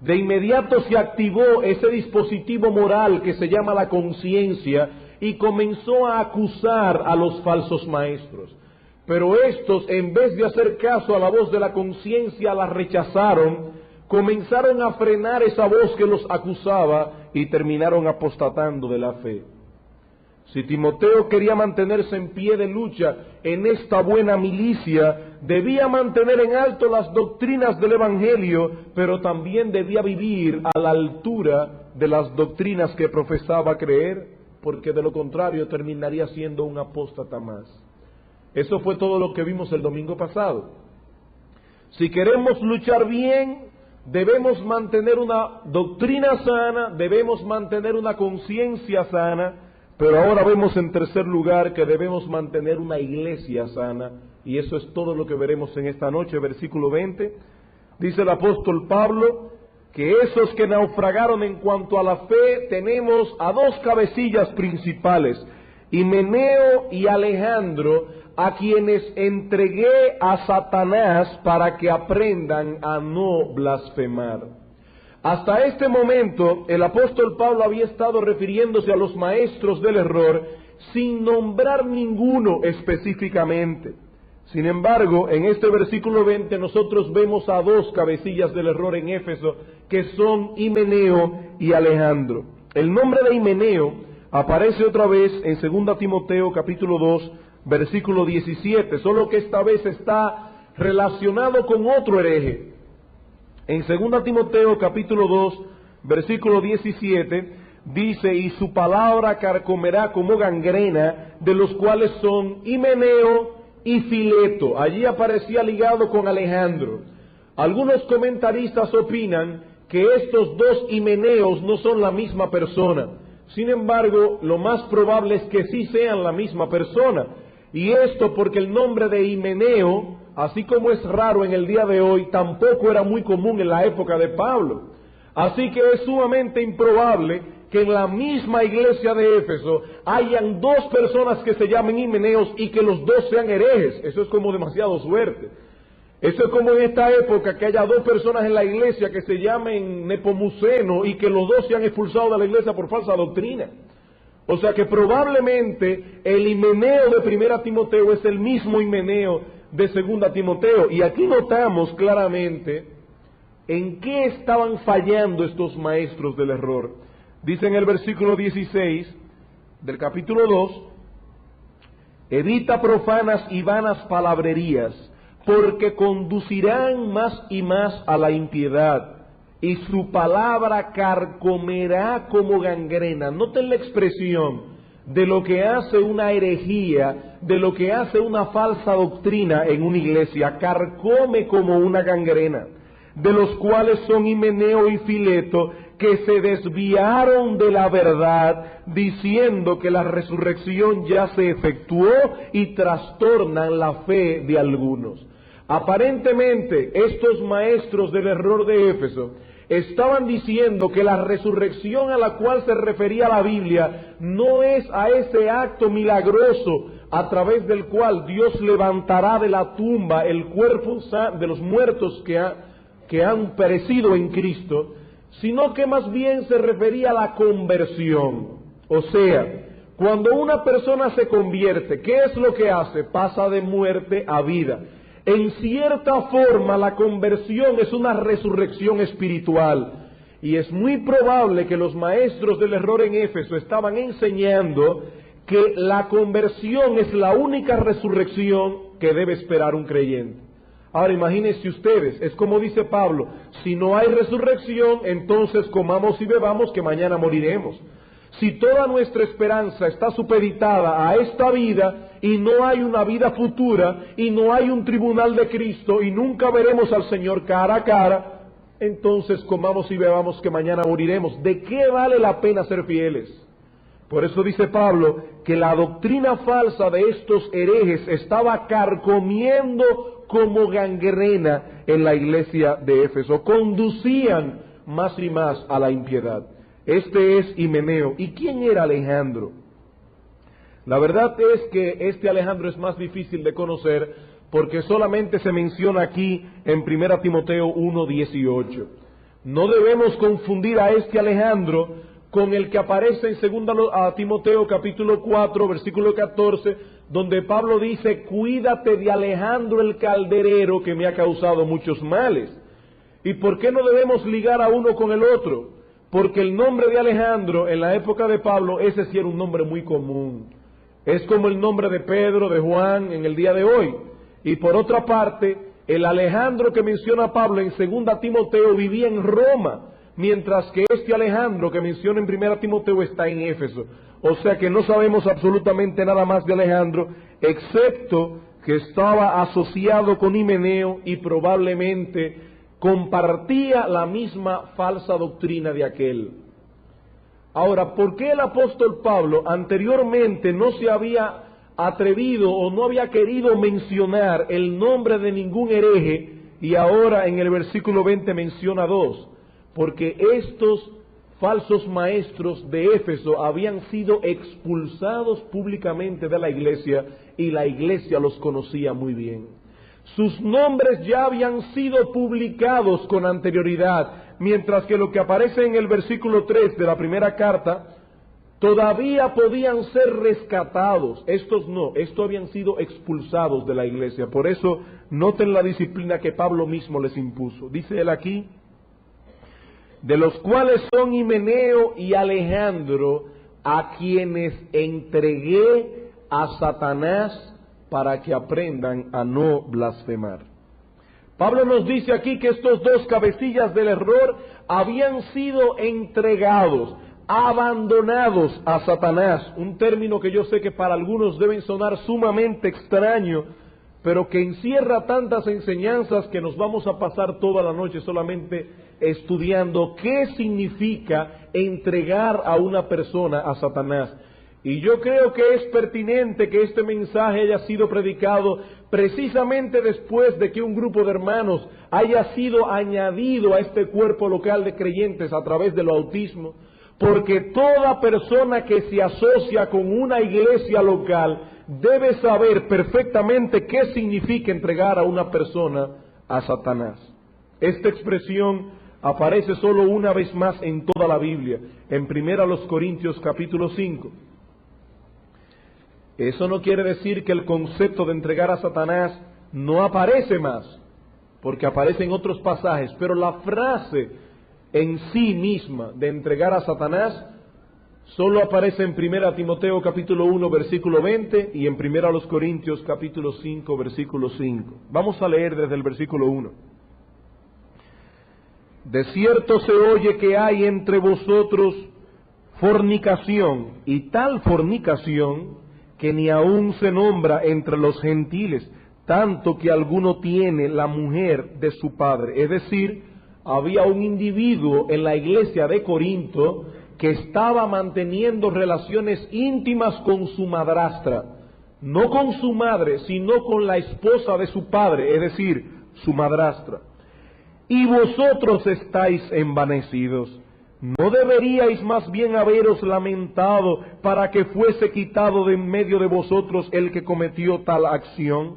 De inmediato se activó ese dispositivo moral que se llama la conciencia y comenzó a acusar a los falsos maestros. Pero estos, en vez de hacer caso a la voz de la conciencia, la rechazaron, comenzaron a frenar esa voz que los acusaba y terminaron apostatando de la fe. Si Timoteo quería mantenerse en pie de lucha en esta buena milicia, debía mantener en alto las doctrinas del Evangelio, pero también debía vivir a la altura de las doctrinas que profesaba creer, porque de lo contrario terminaría siendo un apóstata más. Eso fue todo lo que vimos el domingo pasado. Si queremos luchar bien, debemos mantener una doctrina sana, debemos mantener una conciencia sana, pero ahora vemos en tercer lugar que debemos mantener una iglesia sana, y eso es todo lo que veremos en esta noche. Versículo 20, dice el apóstol Pablo, que esos que naufragaron en cuanto a la fe, tenemos a dos cabecillas principales, Himeneo y Alejandro, a quienes entregué a Satanás para que aprendan a no blasfemar. Hasta este momento, el apóstol Pablo había estado refiriéndose a los maestros del error sin nombrar ninguno específicamente. Sin embargo, en este versículo 20 nosotros vemos a dos cabecillas del error en Éfeso, que son Himeneo y Alejandro. El nombre de Himeneo aparece otra vez en 2 Timoteo capítulo 2, versículo 17, solo que esta vez está relacionado con otro hereje. En 2 Timoteo capítulo 2, versículo 17, dice, y su palabra carcomerá como gangrena, de los cuales son Himeneo y Fileto. Allí aparecía ligado con Alejandro. Algunos comentaristas opinan que estos dos Himeneos no son la misma persona. Sin embargo, lo más probable es que sí sean la misma persona. Y esto porque el nombre de Himeneo, así como es raro en el día de hoy, tampoco era muy común en la época de Pablo. Así que es sumamente improbable que en la misma iglesia de Éfeso hayan dos personas que se llamen Himeneos y que los dos sean herejes. Eso es como demasiado suerte. Eso es como en esta época que haya dos personas en la iglesia que se llamen Nepomuceno y que los dos sean expulsados de la iglesia por falsa doctrina. O sea que probablemente el Himeneo de 1 Timoteo es el mismo Himeneo de 2 Timoteo. Y aquí notamos claramente en qué estaban fallando estos maestros del error. Dice en el versículo 16 del capítulo 2, evita profanas y vanas palabrerías, porque conducirán más y más a la impiedad, y su palabra carcomerá como gangrena. Noten la expresión de lo que hace una herejía, de lo que hace una falsa doctrina en una iglesia. Carcome como una gangrena. de los cuales son Himeneo y Fileto, que se desviaron de la verdad, diciendo que la resurrección ya se efectuó y trastornan la fe de algunos. Aparentemente, estos maestros del error de Éfeso estaban diciendo que la resurrección a la cual se refería la Biblia no es a ese acto milagroso a través del cual Dios levantará de la tumba el cuerpo de los muertos que han perecido en Cristo, sino que más bien se refería a la conversión. O sea, cuando una persona se convierte, ¿qué es lo que hace? Pasa de muerte a vida. En cierta forma, la conversión es una resurrección espiritual. Y es muy probable que los maestros del error en Éfeso estaban enseñando que la conversión es la única resurrección que debe esperar un creyente. Ahora imagínense ustedes, es como dice Pablo, si no hay resurrección, entonces comamos y bebamos que mañana moriremos. Si toda nuestra esperanza está supeditada a esta vida y no hay una vida futura y no hay un tribunal de Cristo y nunca veremos al Señor cara a cara, entonces comamos y bebamos que mañana moriremos. ¿De qué vale la pena ser fieles? Por eso dice Pablo que la doctrina falsa de estos herejes estaba carcomiendo como gangrena en la iglesia de Éfeso. Conducían más y más a la impiedad. Este es Himeneo. ¿Y quién era Alejandro? La verdad es que este Alejandro es más difícil de conocer porque solamente se menciona aquí en 1 Timoteo 1:18. No debemos confundir a este Alejandro con el que aparece en 2 Timoteo capítulo 4, versículo 14, donde Pablo dice, cuídate de Alejandro el calderero que me ha causado muchos males. ¿Y por qué no debemos ligar a uno con el otro? Porque el nombre de Alejandro en la época de Pablo, ese sí era un nombre muy común. Es como el nombre de Pedro, de Juan en el día de hoy. Y por otra parte, el Alejandro que menciona Pablo en 2 Timoteo vivía en Roma, mientras que este Alejandro que menciona en 1 Timoteo está en Éfeso. O sea que no sabemos absolutamente nada más de Alejandro, excepto que estaba asociado con Himeneo y probablemente compartía la misma falsa doctrina de aquel. Ahora, ¿por qué el apóstol Pablo anteriormente no se había atrevido o no había querido mencionar el nombre de ningún hereje y ahora en el versículo 20 menciona dos? Porque estos falsos maestros de Éfeso habían sido expulsados públicamente de la iglesia y la iglesia los conocía muy bien. Sus nombres ya habían sido publicados con anterioridad, mientras que lo que aparece en el versículo 3 de la primera carta, todavía podían ser rescatados. Estos no, estos habían sido expulsados de la iglesia. Por eso, noten la disciplina que Pablo mismo les impuso. Dice él aquí, de los cuales son Himeneo y Alejandro, a quienes entregué a Satanás para que aprendan a no blasfemar. Pablo nos dice aquí que estos dos cabecillas del error habían sido entregados, abandonados a Satanás, un término que yo sé que para algunos deben sonar sumamente extraño, pero que encierra tantas enseñanzas que nos vamos a pasar toda la noche solamente estudiando qué significa entregar a una persona a Satanás. Y yo creo que es pertinente que este mensaje haya sido predicado precisamente después de que un grupo de hermanos haya sido añadido a este cuerpo local de creyentes a través del bautismo, porque toda persona que se asocia con una iglesia local debe saber perfectamente qué significa entregar a una persona a Satanás. Esta expresión aparece solo una vez más en toda la Biblia, en 1 Corintios capítulo 5. Eso no quiere decir que el concepto de entregar a Satanás no aparece más, porque aparece en otros pasajes, pero la frase en sí misma de entregar a Satanás solo aparece en 1 Timoteo capítulo 1 versículo 20 y en 1 Corintios capítulo 5 versículo 5. Vamos a leer desde el versículo 1. De cierto se oye que hay entre vosotros fornicación, y tal fornicación que ni aun se nombra entre los gentiles, tanto que alguno tiene la mujer de su padre, es decir, había un individuo en la iglesia de Corinto que estaba manteniendo relaciones íntimas con su madrastra, no con su madre, sino con la esposa de su padre, es decir, su madrastra. Y vosotros estáis envanecidos. ¿No deberíais más bien haberos lamentado para que fuese quitado de en medio de vosotros el que cometió tal acción?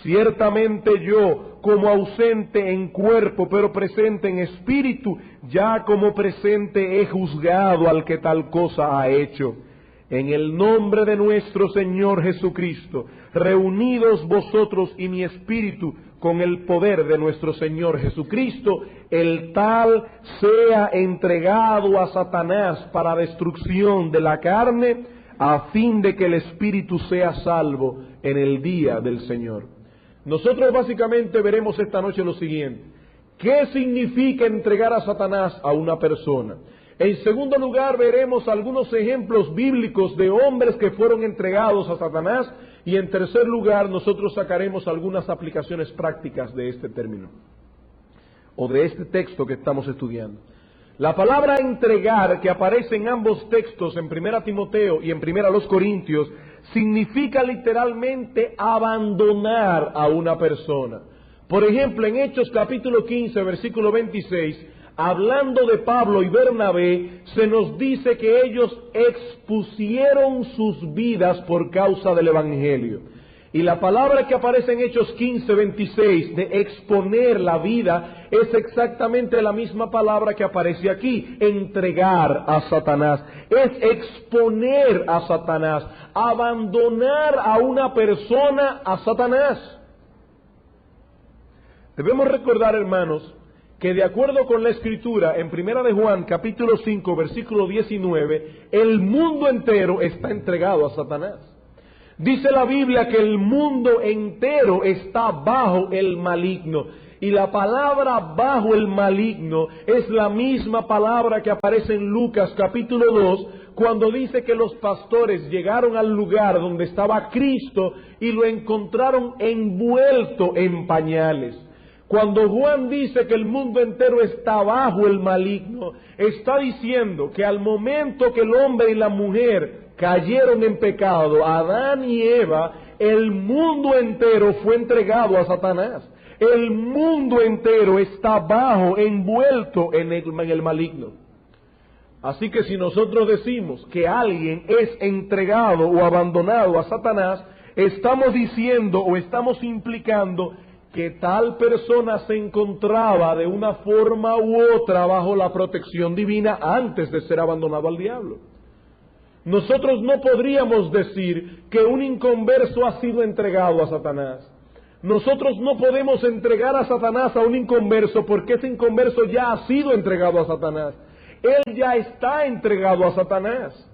Ciertamente yo, como ausente en cuerpo, pero presente en espíritu, ya como presente he juzgado al que tal cosa ha hecho. En el nombre de nuestro Señor Jesucristo, reunidos vosotros y mi espíritu con el poder de nuestro Señor Jesucristo, el tal sea entregado a Satanás para destrucción de la carne, a fin de que el espíritu sea salvo en el día del Señor. Nosotros básicamente veremos esta noche lo siguiente: ¿qué significa entregar a Satanás a una persona? En segundo lugar, veremos algunos ejemplos bíblicos de hombres que fueron entregados a Satanás. Y en tercer lugar, nosotros sacaremos algunas aplicaciones prácticas de este término, o de este texto que estamos estudiando. La palabra entregar, que aparece en ambos textos, en 1 Timoteo y en 1 Corintios, significa literalmente abandonar a una persona. Por ejemplo, en Hechos capítulo 15, versículo 26, hablando de Pablo y Bernabé, se nos dice que ellos expusieron sus vidas por causa del Evangelio. Y la palabra que aparece en Hechos 15, 26, de exponer la vida, es exactamente la misma palabra que aparece aquí: entregar a Satanás. Es exponer a Satanás, abandonar a una persona a Satanás. Debemos recordar, hermanos, que de acuerdo con la Escritura, en 1 de Juan, capítulo 5, versículo 19, el mundo entero está entregado a Satanás. Dice la Biblia que el mundo entero está bajo el maligno. Y la palabra bajo el maligno es la misma palabra que aparece en Lucas capítulo 2, cuando dice que los pastores llegaron al lugar donde estaba Cristo y lo encontraron envuelto en pañales. Cuando Juan dice que el mundo entero está bajo el maligno, está diciendo que al momento que el hombre y la mujer cayeron en pecado, Adán y Eva, el mundo entero fue entregado a Satanás. El mundo entero está envuelto en el maligno. Así que si nosotros decimos que alguien es entregado o abandonado a Satanás, estamos diciendo o estamos implicando que tal persona se encontraba de una forma u otra bajo la protección divina antes de ser abandonado al diablo. Nosotros no podríamos decir que un inconverso ha sido entregado a Satanás. Nosotros no podemos entregar a Satanás a un inconverso, porque ese inconverso ya ha sido entregado a Satanás. Él ya está entregado a Satanás.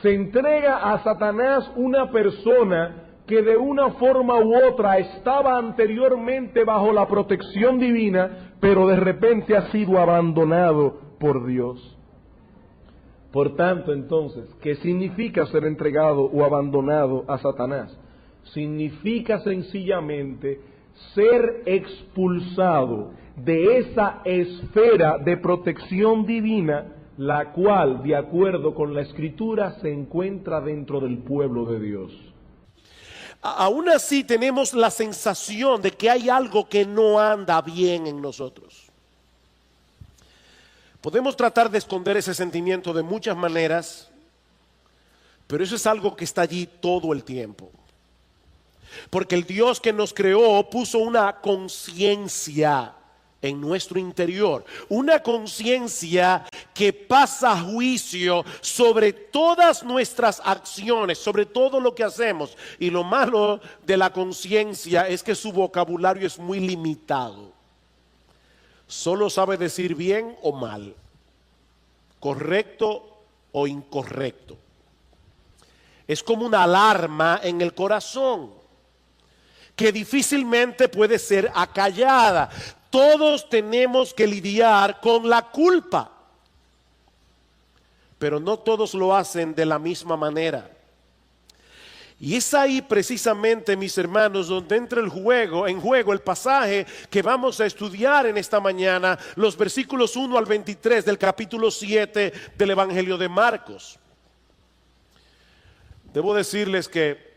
Se entrega a Satanás una persona que de una forma u otra estaba anteriormente bajo la protección divina, pero de repente ha sido abandonado por Dios. Por tanto, entonces, ¿qué significa ser entregado o abandonado a Satanás? Significa sencillamente ser expulsado de esa esfera de protección divina, la cual, de acuerdo con la Escritura, se encuentra dentro del pueblo de Dios. Aún así tenemos la sensación de que hay algo que no anda bien en nosotros. Podemos tratar de esconder ese sentimiento de muchas maneras, pero eso es algo que está allí todo el tiempo. Porque el Dios que nos creó puso una conciencia en nuestro interior, una conciencia que pasa juicio sobre todas nuestras acciones, sobre todo lo que hacemos. Y lo malo de la conciencia es que su vocabulario es muy limitado. Solo sabe decir bien o mal, correcto o incorrecto. Es como una alarma en el corazón que difícilmente puede ser acallada. Todos tenemos que lidiar con la culpa, pero no todos lo hacen de la misma manera. Y es ahí precisamente, mis hermanos, donde entra en juego el pasaje que vamos a estudiar en esta mañana, los versículos 1 al 23 del capítulo 7 del Evangelio de Marcos. Debo decirles que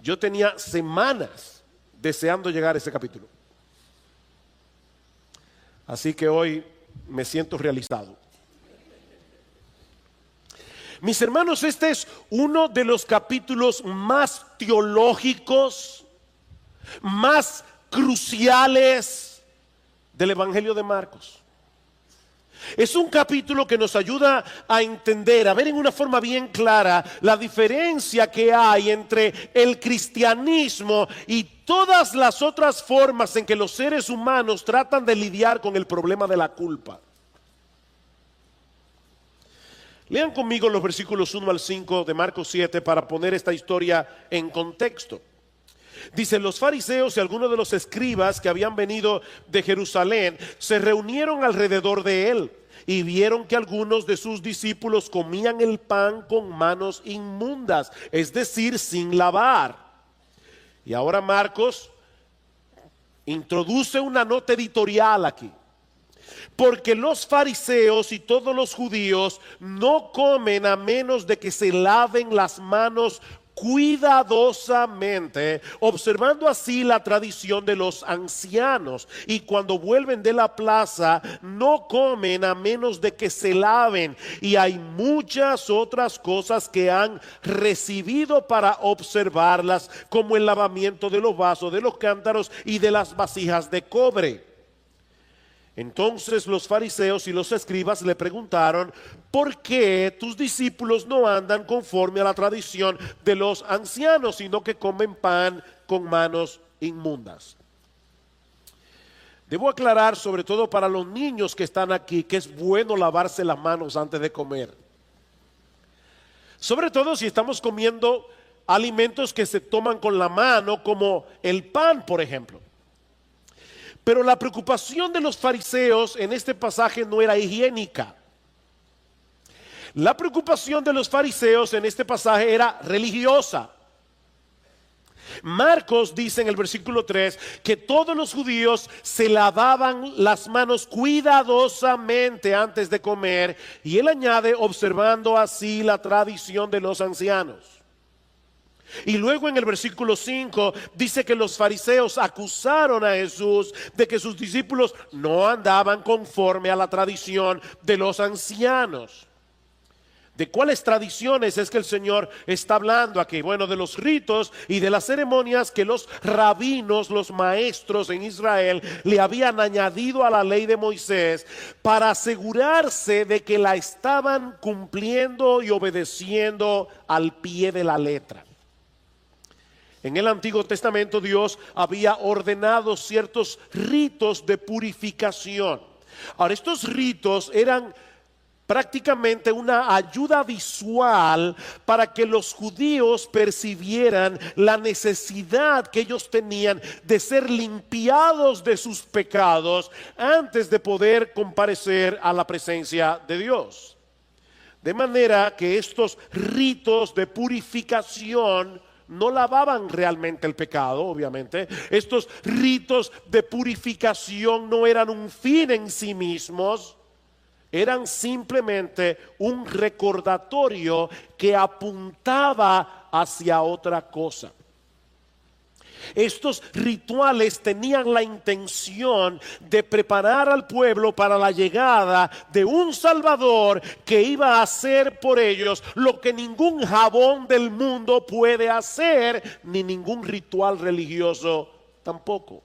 yo tenía semanas deseando llegar a ese capítulo. Así que hoy me siento realizado. Mis hermanos, este es uno de los capítulos más teológicos, más cruciales del Evangelio de Marcos. Es un capítulo que nos ayuda a entender, a ver en una forma bien clara la diferencia que hay entre el cristianismo y todas las otras formas en que los seres humanos tratan de lidiar con el problema de la culpa. Lean conmigo los versículos 1 al 5 de Marcos 7 para poner esta historia en contexto. Dice: los fariseos y algunos de los escribas que habían venido de Jerusalén se reunieron alrededor de él y vieron que algunos de sus discípulos comían el pan con manos inmundas, es decir, sin lavar. Y ahora Marcos introduce una nota editorial aquí. Porque los fariseos y todos los judíos no comen a menos de que se laven las manos cuidadosamente, observando así la tradición de los ancianos. Y cuando vuelven de la plaza, no comen a menos de que se laven. Y hay muchas otras cosas que han recibido para observarlas, como el lavamiento de los vasos, de los cántaros y de las vasijas de cobre. Entonces los fariseos y los escribas le preguntaron: ¿por qué tus discípulos no andan conforme a la tradición de los ancianos, sino que comen pan con manos inmundas? Debo aclarar, sobre todo para los niños que están aquí, que es bueno lavarse las manos antes de comer. Sobre todo si estamos comiendo alimentos que se toman con la mano, como el pan, por ejemplo. Pero la preocupación de los fariseos en este pasaje no era higiénica. La preocupación de los fariseos en este pasaje era religiosa. Marcos dice en el versículo 3 que todos los judíos se lavaban las manos cuidadosamente antes de comer, y él añade: observando así la tradición de los ancianos. Y luego en el versículo 5 dice que los fariseos acusaron a Jesús de que sus discípulos no andaban conforme a la tradición de los ancianos. ¿De cuáles tradiciones es que el Señor está hablando aquí? Bueno, de los ritos y de las ceremonias que los rabinos, los maestros en Israel, le habían añadido a la ley de Moisés para asegurarse de que la estaban cumpliendo y obedeciendo al pie de la letra. En el Antiguo Testamento Dios había ordenado ciertos ritos de purificación. Ahora, estos ritos eran prácticamente una ayuda visual para que los judíos percibieran la necesidad que ellos tenían de ser limpiados de sus pecados antes de poder comparecer a la presencia de Dios. De manera que estos ritos de purificación no lavaban realmente el pecado, obviamente. Estos ritos de purificación no eran un fin en sí mismos, eran simplemente un recordatorio que apuntaba hacia otra cosa. Estos rituales tenían la intención de preparar al pueblo para la llegada de un Salvador que iba a hacer por ellos lo que ningún jabón del mundo puede hacer, ni ningún ritual religioso tampoco.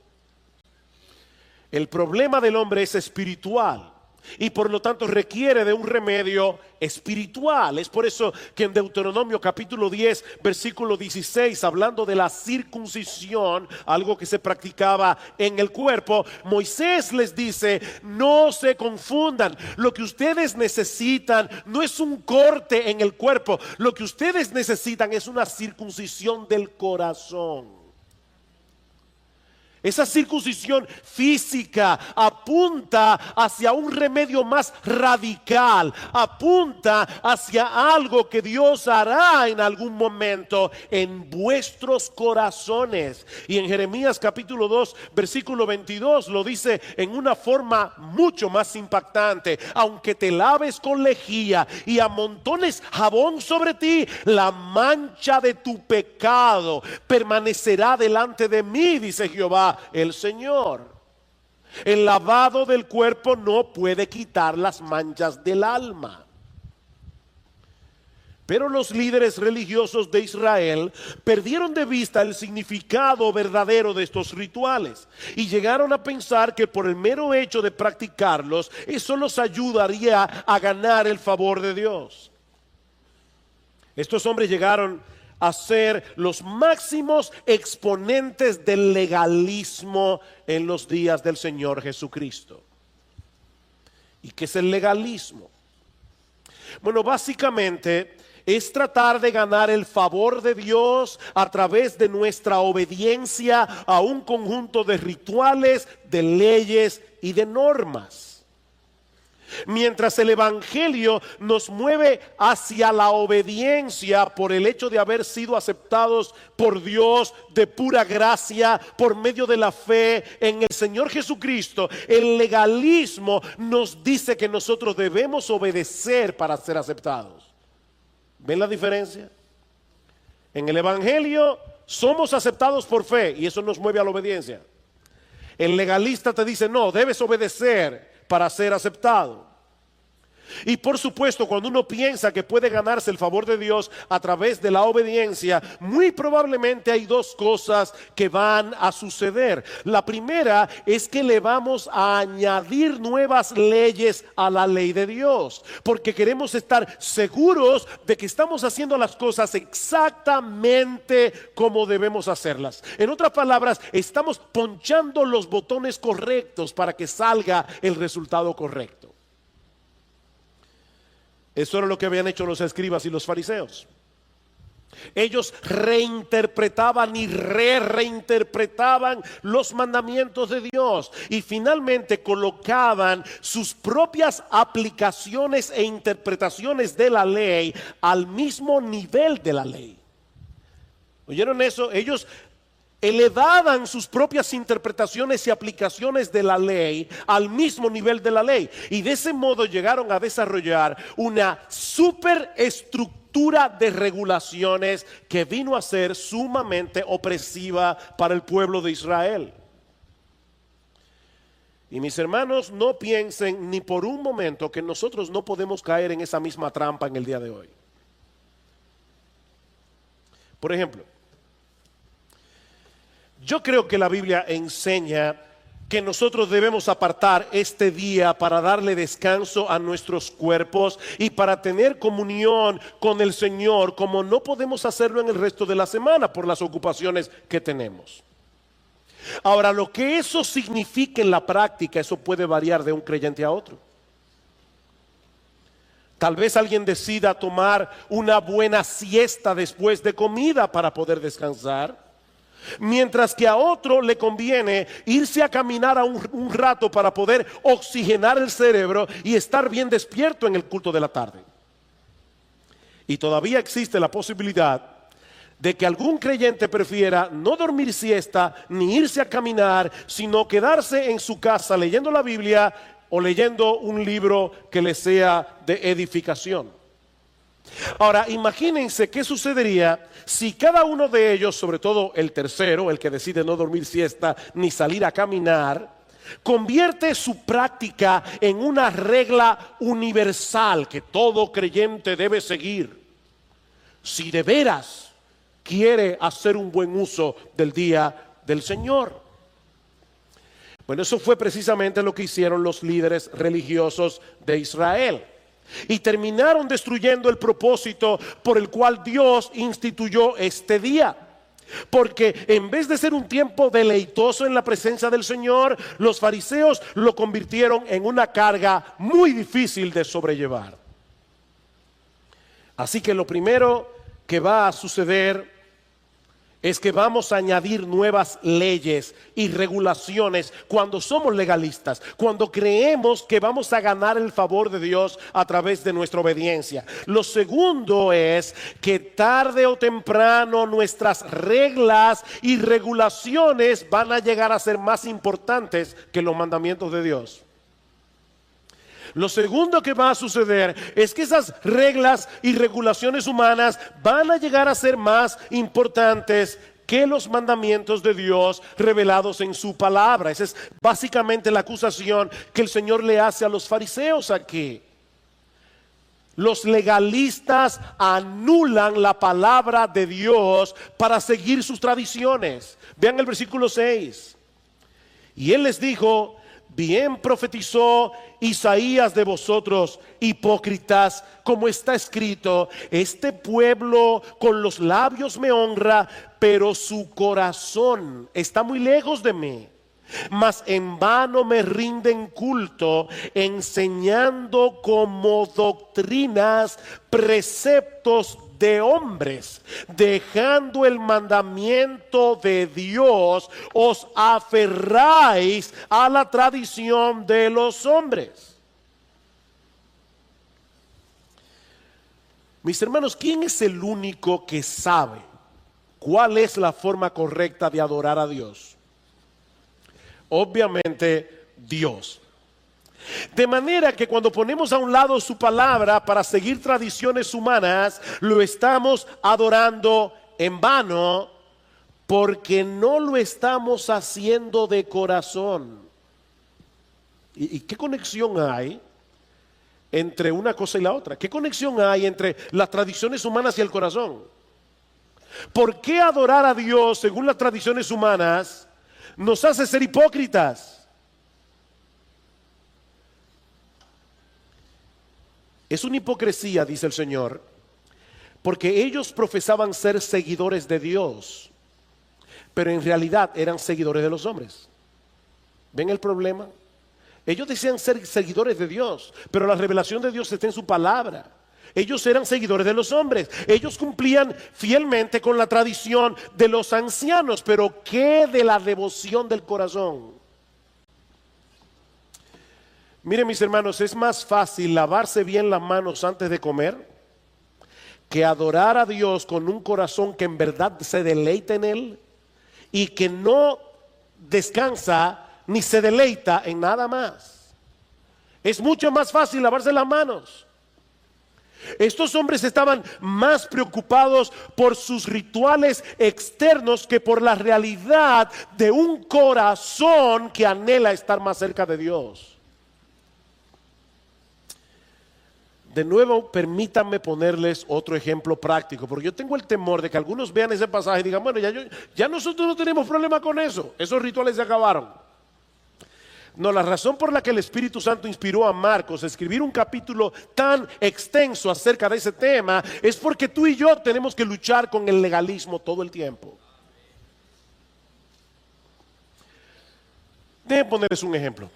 El problema del hombre es espiritual y por lo tanto requiere de un remedio espiritual. Es por eso que en Deuteronomio capítulo 10 versículo 16, hablando de la circuncisión, algo que se practicaba en el cuerpo, Moisés les dice: no se confundan, lo que ustedes necesitan no es un corte en el cuerpo, lo que ustedes necesitan es una circuncisión del corazón. Esa circuncisión física apunta hacia un remedio más radical, apunta hacia algo que Dios hará en algún momento en vuestros corazones. Y en Jeremías capítulo 2, versículo 22 lo dice en una forma mucho más impactante: aunque te laves con lejía y amontones jabón sobre ti, la mancha de tu pecado permanecerá delante de mí, dice Jehová el Señor. El lavado del cuerpo no puede quitar las manchas del alma. Pero los líderes religiosos de Israel perdieron de vista el significado verdadero de estos rituales y llegaron a pensar que por el mero hecho de practicarlos, eso los ayudaría a ganar el favor de Dios. Estos hombres llegaron a ser los máximos exponentes del legalismo en los días del Señor Jesucristo. ¿Y qué es el legalismo? Bueno, básicamente es tratar de ganar el favor de Dios a través de nuestra obediencia a un conjunto de rituales, de leyes y de normas. Mientras el Evangelio nos mueve hacia la obediencia por el hecho de haber sido aceptados por Dios de pura gracia por medio de la fe en el Señor Jesucristo, el legalismo nos dice que nosotros debemos obedecer para ser aceptados. ¿Ven la diferencia? En el Evangelio somos aceptados por fe y eso nos mueve a la obediencia. El legalista te dice: no, debes obedecer para ser aceptado. Y por supuesto, cuando uno piensa que puede ganarse el favor de Dios a través de la obediencia, muy probablemente hay dos cosas que van a suceder. La primera es que le vamos a añadir nuevas leyes a la ley de Dios, porque queremos estar seguros de que estamos haciendo las cosas exactamente como debemos hacerlas. En otras palabras, estamos ponchando los botones correctos para que salga el resultado correcto. Eso era lo que habían hecho los escribas y los fariseos. Ellos reinterpretaban y reinterpretaban los mandamientos de Dios y finalmente colocaban sus propias aplicaciones e interpretaciones de la ley al mismo nivel de la ley. ¿Oyeron eso? Ellos elevaban sus propias interpretaciones y aplicaciones de la ley al mismo nivel de la ley, y de ese modo llegaron a desarrollar una superestructura de regulaciones que vino a ser sumamente opresiva para el pueblo de Israel. Y mis hermanos, no piensen ni por un momento que nosotros no podemos caer en esa misma trampa en el día de hoy. Por ejemplo, yo creo que la Biblia enseña que nosotros debemos apartar este día para darle descanso a nuestros cuerpos y para tener comunión con el Señor, como no podemos hacerlo en el resto de la semana por las ocupaciones que tenemos. Ahora, lo que eso significa en la práctica, eso puede variar de un creyente a otro. Tal vez alguien decida tomar una buena siesta después de comida para poder descansar, mientras que a otro le conviene irse a caminar un rato para poder oxigenar el cerebro y estar bien despierto en el culto de la tarde. Y todavía existe la posibilidad de que algún creyente prefiera no dormir siesta ni irse a caminar, sino quedarse en su casa leyendo la Biblia o leyendo un libro que le sea de edificación. Ahora, imagínense qué sucedería si cada uno de ellos, sobre todo el tercero, el que decide no dormir siesta ni salir a caminar, convierte su práctica en una regla universal que todo creyente debe seguir, si de veras quiere hacer un buen uso del día del Señor. Bueno, eso fue precisamente lo que hicieron los líderes religiosos de Israel. Y terminaron destruyendo el propósito por el cual Dios instituyó este día. Porque en vez de ser un tiempo deleitoso en la presencia del Señor, los fariseos lo convirtieron en una carga muy difícil de sobrellevar. Así que lo primero que va a suceder es que vamos a añadir nuevas leyes y regulaciones cuando somos legalistas, cuando creemos que vamos a ganar el favor de Dios a través de nuestra obediencia. Lo segundo es que tarde o temprano nuestras reglas y regulaciones van a llegar a ser más importantes que los mandamientos de Dios. Lo segundo que va a suceder es que esas reglas y regulaciones humanas van a llegar a ser más importantes que los mandamientos de Dios revelados en su palabra. Esa es básicamente la acusación que el Señor le hace a los fariseos aquí. Los legalistas anulan la palabra de Dios para seguir sus tradiciones. Vean el versículo 6. Y él les dijo: bien profetizó Isaías de vosotros, hipócritas, como está escrito: este pueblo con los labios me honra, pero su corazón está muy lejos de mí. Mas en vano me rinden culto, enseñando como doctrinas preceptos de hombres. Dejando el mandamiento de Dios, os aferráis a la tradición de los hombres. Mis hermanos, ¿quién es el único que sabe cuál es la forma correcta de adorar a Dios? Obviamente Dios. De manera que cuando ponemos a un lado su palabra para seguir tradiciones humanas, lo estamos adorando en vano, porque no lo estamos haciendo de corazón. ¿Y qué conexión hay entre una cosa y la otra? ¿Qué conexión hay entre las tradiciones humanas y el corazón? ¿Por qué adorar a Dios según las tradiciones humanas nos hace ser hipócritas? Es una hipocresía, dice el Señor, porque ellos profesaban ser seguidores de Dios, pero en realidad eran seguidores de los hombres. ¿Ven el problema? Ellos decían ser seguidores de Dios, pero la revelación de Dios está en su palabra. Ellos eran seguidores de los hombres. Ellos cumplían fielmente con la tradición de los ancianos, pero ¿qué de la devoción del corazón? Miren, mis hermanos, es más fácil lavarse bien las manos antes de comer que adorar a Dios con un corazón que en verdad se deleita en Él y que no descansa ni se deleita en nada más. Es mucho más fácil lavarse las manos. Estos hombres estaban más preocupados por sus rituales externos que por la realidad de un corazón que anhela estar más cerca de Dios. De nuevo, permítanme ponerles otro ejemplo práctico, porque yo tengo el temor de que algunos vean ese pasaje y digan: bueno, ya nosotros no tenemos problema con eso, esos rituales se acabaron. No, la razón por la que el Espíritu Santo inspiró a Marcos a escribir un capítulo tan extenso acerca de ese tema es porque tú y yo tenemos que luchar con el legalismo todo el tiempo. Déjenme ponerles un ejemplo.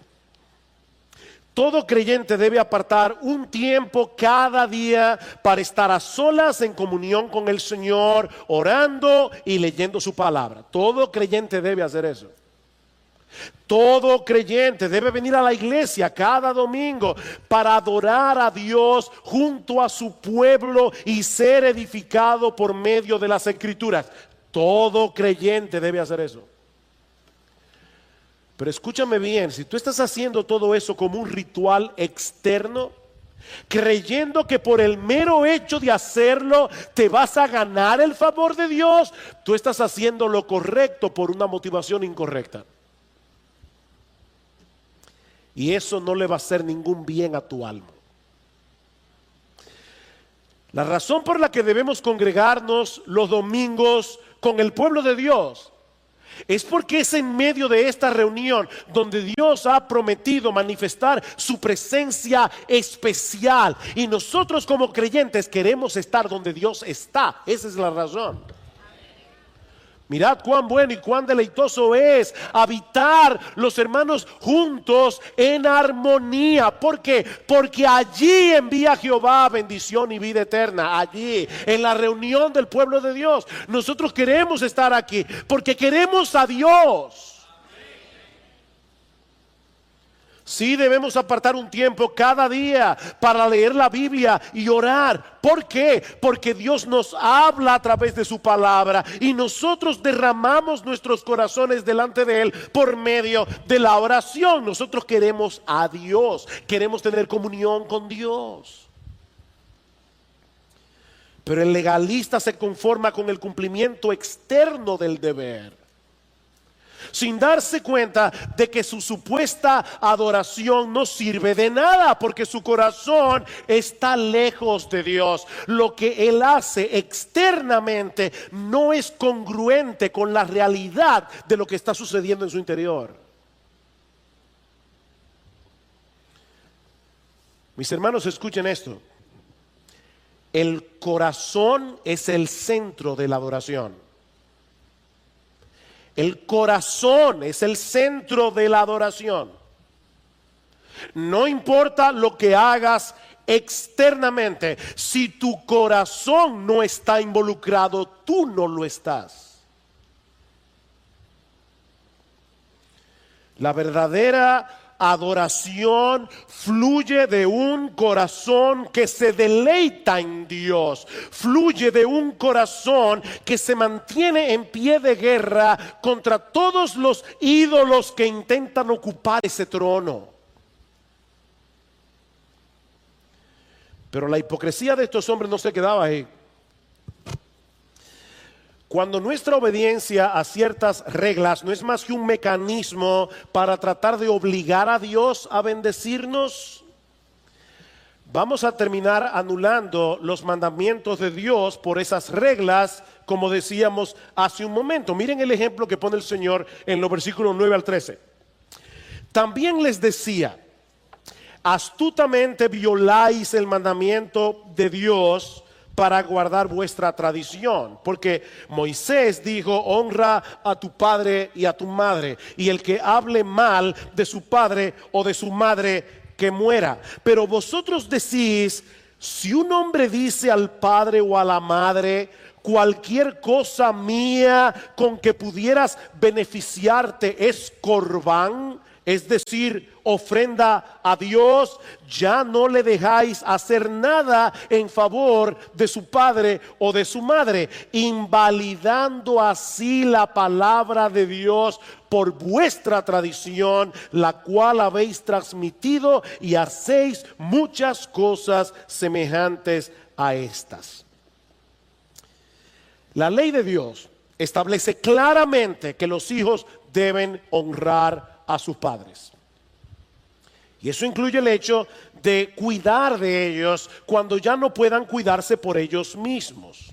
Todo creyente debe apartar un tiempo cada día para estar a solas en comunión con el Señor, orando y leyendo su palabra. Todo creyente debe hacer eso. Todo creyente debe venir a la iglesia cada domingo para adorar a Dios junto a su pueblo y ser edificado por medio de las Escrituras. Todo creyente debe hacer eso. Pero escúchame bien, si tú estás haciendo todo eso como un ritual externo, creyendo que por el mero hecho de hacerlo te vas a ganar el favor de Dios, tú estás haciendo lo correcto por una motivación incorrecta. Y eso no le va a hacer ningún bien a tu alma. La razón por la que debemos congregarnos los domingos con el pueblo de Dios es porque es en medio de esta reunión donde Dios ha prometido manifestar su presencia especial. Y nosotros como creyentes queremos estar donde Dios está. Esa es la razón. Mirad cuán bueno y cuán deleitoso es habitar los hermanos juntos en armonía. ¿Por qué? Porque allí envía Jehová bendición y vida eterna. Allí, en la reunión del pueblo de Dios. Nosotros queremos estar aquí porque queremos a Dios. Sí, debemos apartar un tiempo cada día para leer la Biblia y orar. ¿Por qué? Porque Dios nos habla a través de su palabra y nosotros derramamos nuestros corazones delante de Él por medio de la oración. Nosotros queremos a Dios, queremos tener comunión con Dios. Pero el legalista se conforma con el cumplimiento externo del deber, sin darse cuenta de que su supuesta adoración no sirve de nada, porque su corazón está lejos de Dios. Lo que él hace externamente no es congruente con la realidad de lo que está sucediendo en su interior. Mis hermanos, escuchen esto. El corazón es el centro de la adoración. El corazón es el centro de la adoración. No importa lo que hagas externamente, si tu corazón no está involucrado, tú no lo estás. La verdadera adoración fluye de un corazón que se deleita en Dios, fluye de un corazón que se mantiene en pie de guerra contra todos los ídolos que intentan ocupar ese trono. Pero la hipocresía de estos hombres no se quedaba ahí. Cuando nuestra obediencia a ciertas reglas no es más que un mecanismo para tratar de obligar a Dios a bendecirnos, vamos a terminar anulando los mandamientos de Dios por esas reglas, como decíamos hace un momento. Miren el ejemplo que pone el Señor en los versículos 9 al 13. También les decía: astutamente violáis el mandamiento de Dios para guardar vuestra tradición, porque Moisés dijo: honra a tu padre y a tu madre, y el que hable mal de su padre o de su madre, que muera. Pero vosotros decís: si un hombre dice al padre o a la madre, cualquier cosa mía con que pudieras beneficiarte es corbán, es decir, ofrenda a Dios, ya no le dejáis hacer nada en favor de su padre o de su madre, invalidando así la palabra de Dios por vuestra tradición, la cual habéis transmitido, y hacéis muchas cosas semejantes a estas. La ley de Dios establece claramente que los hijos deben honrar a sus padres. Y eso incluye el hecho de cuidar de ellos cuando ya no puedan cuidarse por ellos mismos.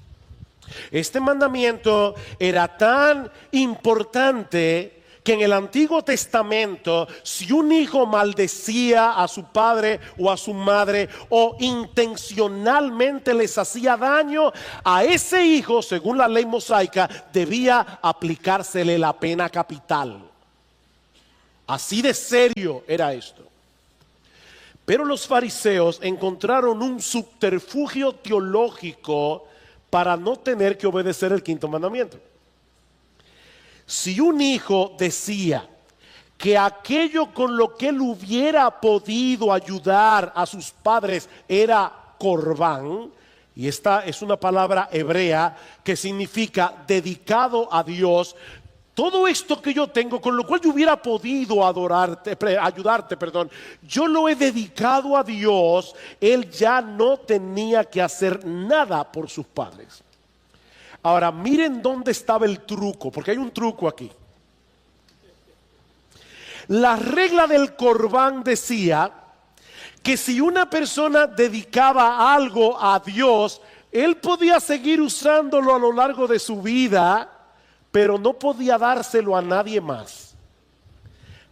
Este mandamiento era tan importante que en el Antiguo Testamento, si un hijo maldecía a su padre o a su madre, o intencionalmente les hacía daño, a ese hijo, según la ley mosaica, debía aplicársele la pena capital. Así de serio era esto. Pero los fariseos encontraron un subterfugio teológico para no tener que obedecer el quinto mandamiento. Si un hijo decía que aquello con lo que él hubiera podido ayudar a sus padres era corbán, y esta es una palabra hebrea que significa dedicado a Dios, todo esto que yo tengo, con lo cual yo hubiera podido ayudarte, yo lo he dedicado a Dios, él ya no tenía que hacer nada por sus padres. Ahora, miren dónde estaba el truco, porque hay un truco aquí. La regla del corbán decía que si una persona dedicaba algo a Dios, él podía seguir usándolo a lo largo de su vida, pero no podía dárselo a nadie más.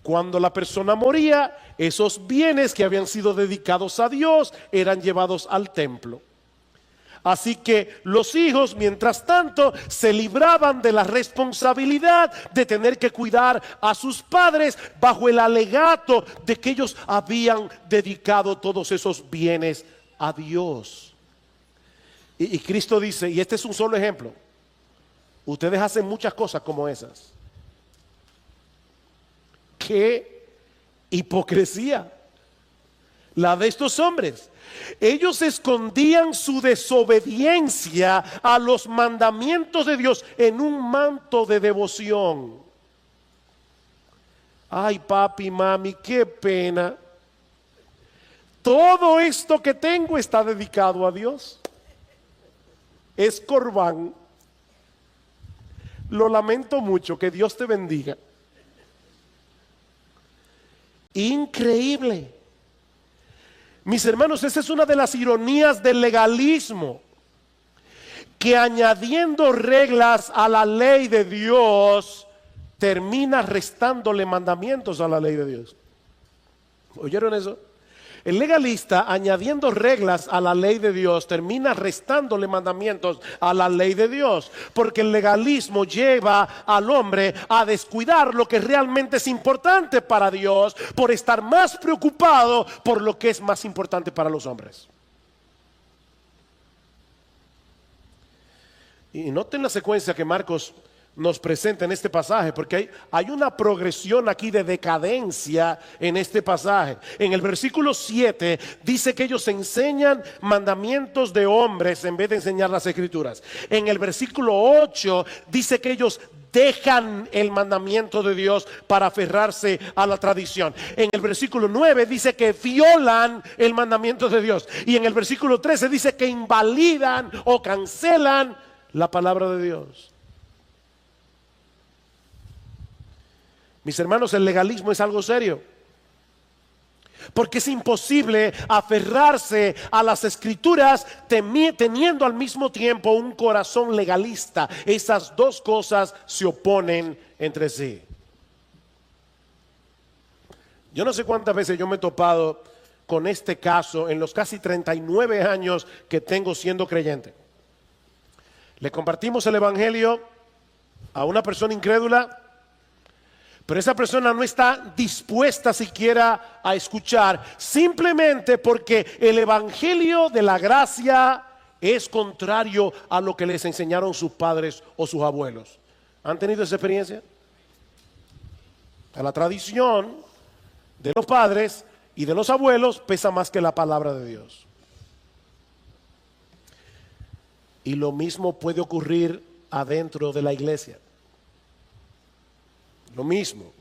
Cuando la persona moría, esos bienes que habían sido dedicados a Dios eran llevados al templo. Así que los hijos, mientras tanto, se libraban de la responsabilidad de tener que cuidar a sus padres bajo el alegato de que ellos habían dedicado todos esos bienes a Dios. Y Cristo dice, y este es un solo ejemplo, ustedes hacen muchas cosas como esas. ¡Qué hipocresía la de estos hombres! Ellos escondían su desobediencia a los mandamientos de Dios en un manto de devoción. Ay, papi, mami, qué pena. Todo esto que tengo está dedicado a Dios. Es corbán. Lo lamento mucho, que Dios te bendiga. Increíble. Mis hermanos, esa es una de las ironías del legalismo, que añadiendo reglas a la ley de Dios, termina restándole mandamientos a la ley de Dios. ¿Oyeron eso? El legalista, añadiendo reglas a la ley de Dios, termina restándole mandamientos a la ley de Dios, porque el legalismo lleva al hombre a descuidar lo que realmente es importante para Dios, por estar más preocupado por lo que es más importante para los hombres. Y noten la secuencia que Marcos nos presenta en este pasaje, porque hay una progresión aquí de decadencia en este pasaje. En el versículo 7 dice que ellos enseñan mandamientos de hombres en vez de enseñar las escrituras. En el versículo 8 dice que ellos dejan el mandamiento de Dios para aferrarse a la tradición. En el versículo 9 dice que violan el mandamiento de Dios. Y en el versículo 13 dice que invalidan o cancelan la palabra de Dios. Mis hermanos, el legalismo es algo serio, porque es imposible aferrarse a las escrituras teniendo al mismo tiempo un corazón legalista. Esas dos cosas se oponen entre sí. Yo no sé cuántas veces yo me he topado con este caso en los casi 39 años que tengo siendo creyente. Le compartimos el evangelio a una persona incrédula, pero esa persona no está dispuesta siquiera a escuchar, simplemente porque el evangelio de la gracia es contrario a lo que les enseñaron sus padres o sus abuelos. ¿Han tenido esa experiencia? A la tradición de los padres y de los abuelos pesa más que la palabra de Dios. Y lo mismo puede ocurrir adentro de la iglesia. Lo mismo.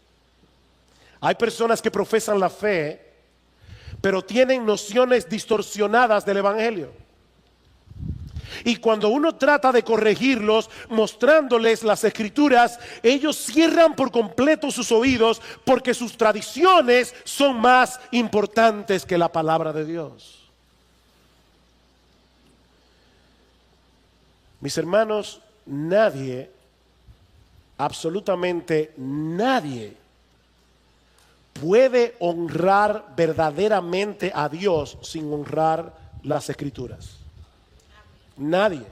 Hay personas que profesan la fe, pero tienen nociones distorsionadas del evangelio. Y cuando uno trata de corregirlos, mostrándoles las escrituras, ellos cierran por completo sus oídos, porque sus tradiciones son más importantes que la palabra de Dios. Mis hermanos, nadie, absolutamente nadie, puede honrar verdaderamente a Dios sin honrar las escrituras. Nadie.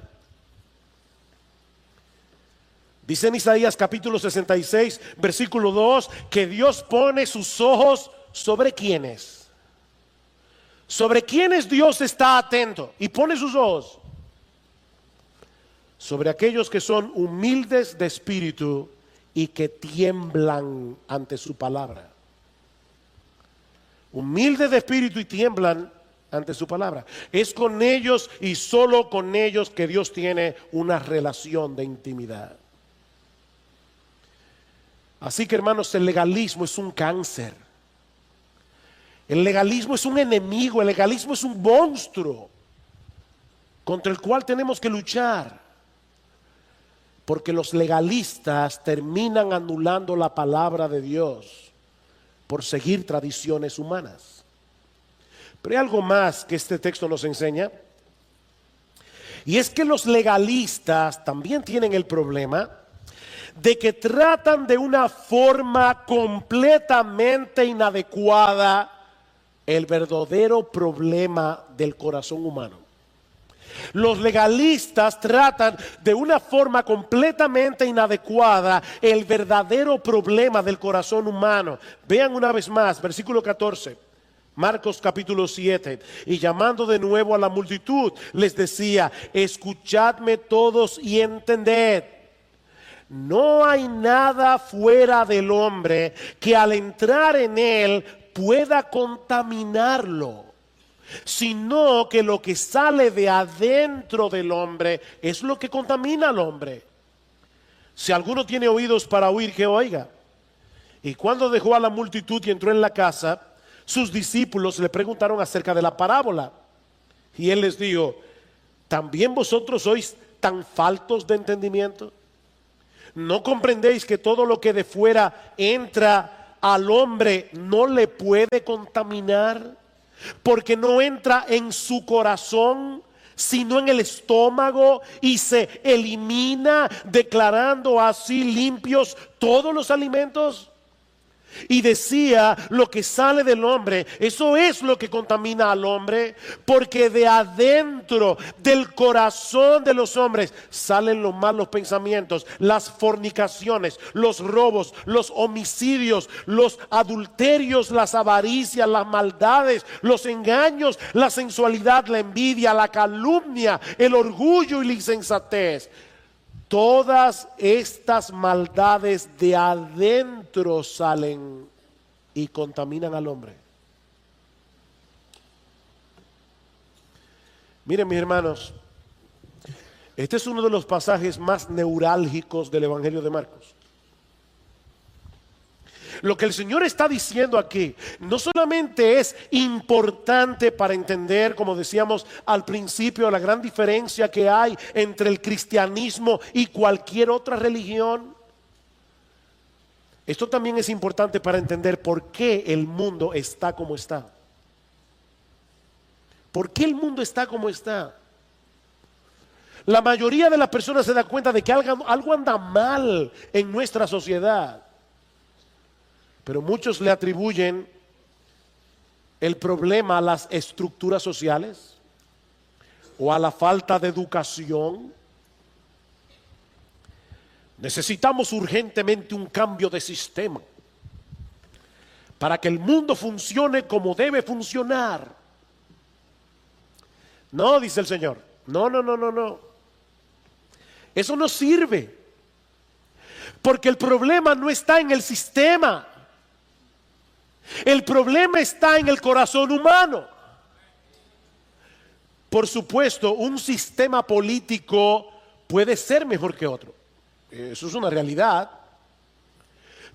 Dice en Isaías capítulo 66, versículo 2, que Dios pone sus ojos sobre quiénes. Sobre quiénes Dios está atento y pone sus ojos. Sobre aquellos que son humildes de espíritu y que tiemblan ante su palabra. Humildes de espíritu y tiemblan ante su palabra. Es con ellos y solo con ellos que Dios tiene una relación de intimidad. Así que, hermanos, el legalismo es un cáncer. El legalismo es un enemigo, el legalismo es un monstruo contra el cual tenemos que luchar. Porque los legalistas terminan anulando la palabra de Dios por seguir tradiciones humanas. Pero hay algo más que este texto nos enseña, y es que los legalistas también tienen el problema de que tratan de una forma completamente inadecuada el verdadero problema del corazón humano. Los legalistas tratan de una forma completamente inadecuada el verdadero problema del corazón humano. Vean una vez más, versículo 14. Marcos capítulo 7, y llamando de nuevo a la multitud, les decía: escuchadme todos y entended. No hay nada fuera del hombre que al entrar en él pueda contaminarlo, sino que lo que sale de adentro del hombre es lo que contamina al hombre. Si alguno tiene oídos para oír, que oiga. Y cuando dejó a la multitud y entró en la casa, sus discípulos le preguntaron acerca de la parábola. Y él les dijo: ¿también vosotros sois tan faltos de entendimiento? ¿No comprendéis que todo lo que de fuera entra al hombre no le puede contaminar? Porque no entra en su corazón, sino en el estómago, y se elimina, declarando así limpios todos los alimentos. Y decía: lo que sale del hombre, eso es lo que contamina al hombre, porque de adentro del corazón de los hombres salen los malos pensamientos, las fornicaciones, los robos, los homicidios, los adulterios, las avaricias, las maldades, los engaños, la sensualidad, la envidia, la calumnia, el orgullo y la insensatez. Todas estas maldades de adentro salen y contaminan al hombre. Miren, mis hermanos, este es uno de los pasajes más neurálgicos del Evangelio de Marcos. Lo que el Señor está diciendo aquí no solamente es importante para entender, como decíamos al principio, la gran diferencia que hay entre el cristianismo y cualquier otra religión. Esto también es importante para entender por qué el mundo está como está. ¿Por qué el mundo está como está? La mayoría de las personas se da cuenta de que algo anda mal en nuestra sociedad. Pero muchos le atribuyen el problema a las estructuras sociales o a la falta de educación. Necesitamos urgentemente un cambio de sistema para que el mundo funcione como debe funcionar. No, dice el Señor. No. Eso no sirve. Porque el problema no está en el sistema. El problema está en el corazón humano. Por supuesto, un sistema político puede ser mejor que otro. Eso es una realidad.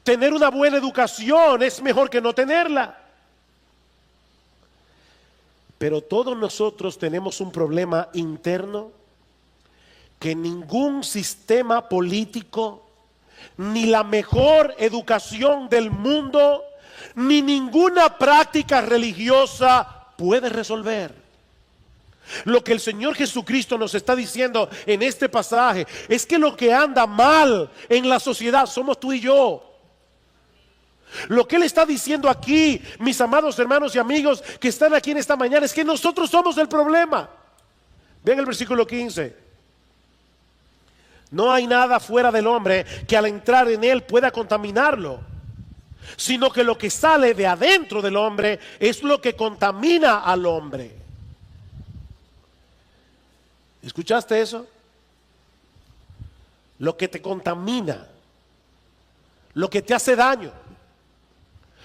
Tener una buena educación es mejor que no tenerla. Pero todos nosotros tenemos un problema interno que ningún sistema político, ni la mejor educación del mundo, ni ninguna práctica religiosa puede resolver. Lo que el Señor Jesucristo nos está diciendo en este pasaje es que lo que anda mal en la sociedad somos tú y yo. Lo que Él está diciendo aquí, mis amados hermanos y amigos que están aquí en esta mañana, es que nosotros somos el problema. Vean el versículo 15. No hay nada fuera del hombre que al entrar en él pueda contaminarlo, sino que lo que sale de adentro del hombre es lo que contamina al hombre. ¿Escuchaste eso? Lo que te contamina, lo que te hace daño,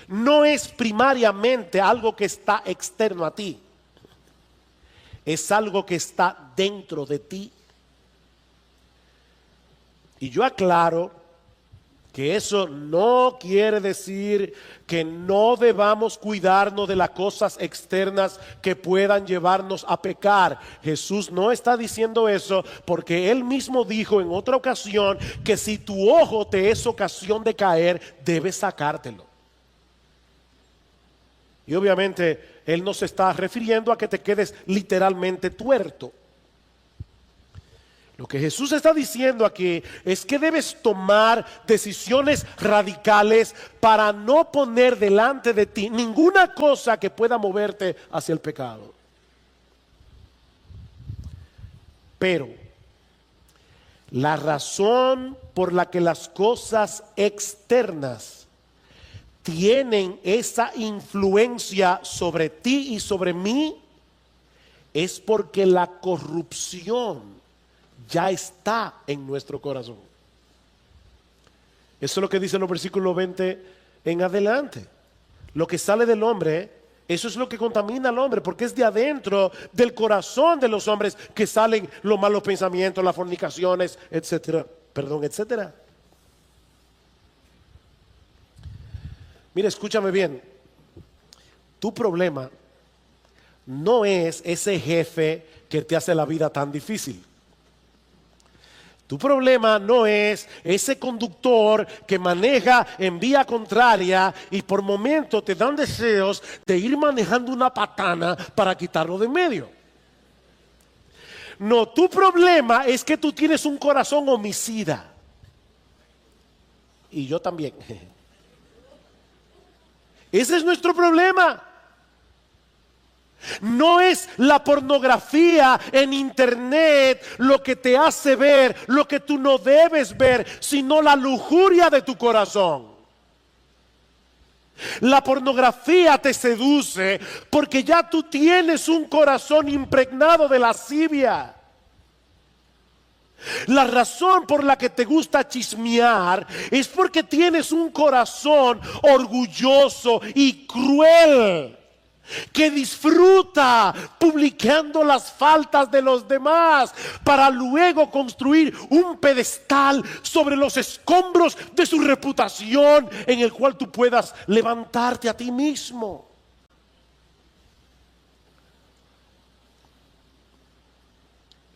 no es primariamente algo que está externo a ti, es algo que está dentro de ti. Y yo aclaro que eso no quiere decir que no debamos cuidarnos de las cosas externas que puedan llevarnos a pecar. Jesús no está diciendo eso, porque Él mismo dijo en otra ocasión que si tu ojo te es ocasión de caer, debes sacártelo. Y obviamente Él no se está refiriendo a que te quedes literalmente tuerto. Lo que Jesús está diciendo aquí es que debes tomar decisiones radicales para no poner delante de ti ninguna cosa que pueda moverte hacia el pecado. Pero la razón por la que las cosas externas tienen esa influencia sobre ti y sobre mí es porque la corrupción ya está en nuestro corazón. Eso es lo que dice en los versículos 20 en adelante. Lo que sale del hombre, eso es lo que contamina al hombre, porque es de adentro del corazón de los hombres que salen los malos pensamientos, las fornicaciones, etcétera. Etcétera. Mira, escúchame bien. Tu problema no es ese jefe que te hace la vida tan difícil. Tu problema no es ese conductor que maneja en vía contraria y por momentos te dan deseos de ir manejando una patana para quitarlo de en medio. No, tu problema es que tú tienes un corazón homicida. Y yo también. Ese es nuestro problema. No es la pornografía en internet lo que te hace ver lo que tú no debes ver, sino la lujuria de tu corazón. La pornografía te seduce porque ya tú tienes un corazón impregnado de lascivia. La razón por la que te gusta chismear es porque tienes un corazón orgulloso y cruel, que disfruta publicando las faltas de los demás para luego construir un pedestal sobre los escombros de su reputación en el cual tú puedas levantarte a ti mismo.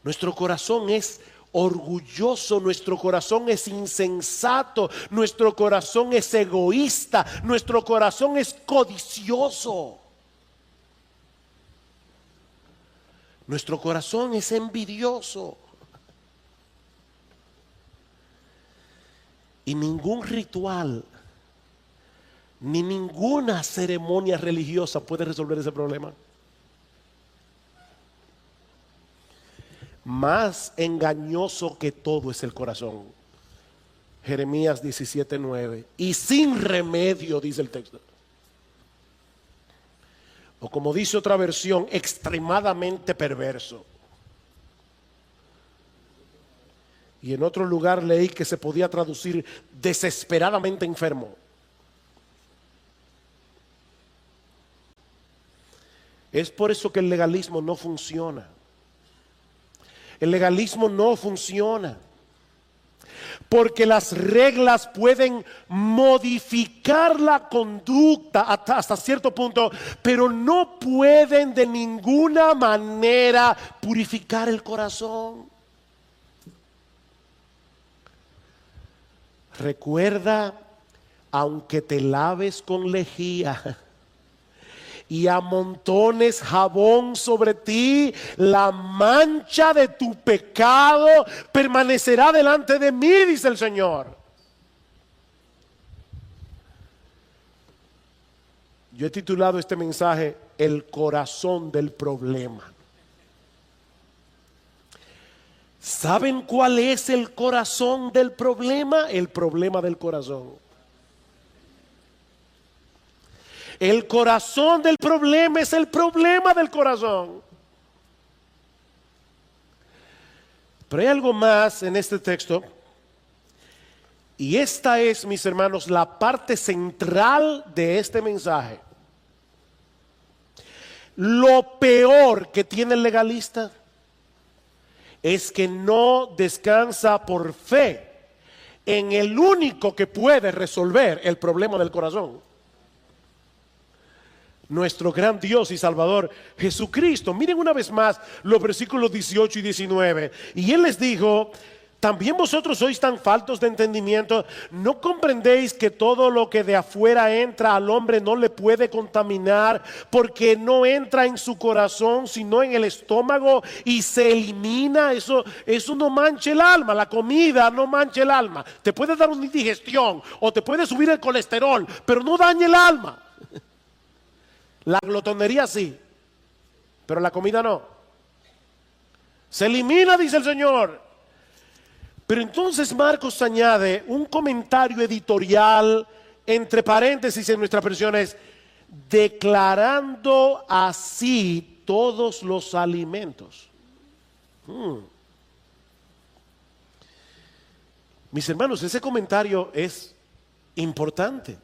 Nuestro corazón es orgulloso, nuestro corazón es insensato, nuestro corazón es egoísta, nuestro corazón es codicioso. Nuestro corazón es envidioso. Y ningún ritual, ni ninguna ceremonia religiosa puede resolver ese problema. Más engañoso que todo es el corazón. Jeremías 17:9. Y sin remedio, dice el texto. O como dice otra versión, extremadamente perverso. Y en otro lugar leí que se podía traducir desesperadamente enfermo. Es por eso que el legalismo no funciona. El legalismo no funciona. Porque las reglas pueden modificar la conducta hasta cierto punto, pero no pueden de ninguna manera purificar el corazón. Recuerda, aunque te laves con lejía y amontones jabón sobre ti, la mancha de tu pecado permanecerá delante de mí, dice el Señor. Yo he titulado este mensaje El corazón del problema. ¿Saben cuál es el corazón del problema? El problema del corazón. El corazón del problema es el problema del corazón. Pero hay algo más en este texto. Y esta es, mis hermanos, la parte central de este mensaje. Lo peor que tiene el legalista es que no descansa por fe en el único que puede resolver el problema del corazón. Nuestro gran Dios y Salvador Jesucristo. Miren una vez más los versículos 18 y 19. Y Él les dijo: ¿también vosotros sois tan faltos de entendimiento? ¿No comprendéis que todo lo que de afuera entra al hombre no le puede contaminar, porque no entra en su corazón sino en el estómago y se elimina? Eso no mancha el alma. La comida no mancha el alma. Te puede dar una indigestión o te puede subir el colesterol, pero no daña el alma. La glotonería sí, pero la comida no. Se elimina, dice el Señor. Pero entonces Marcos añade un comentario editorial, entre paréntesis en nuestras versiones, declarando así todos los alimentos. Mis hermanos, ese comentario es importante,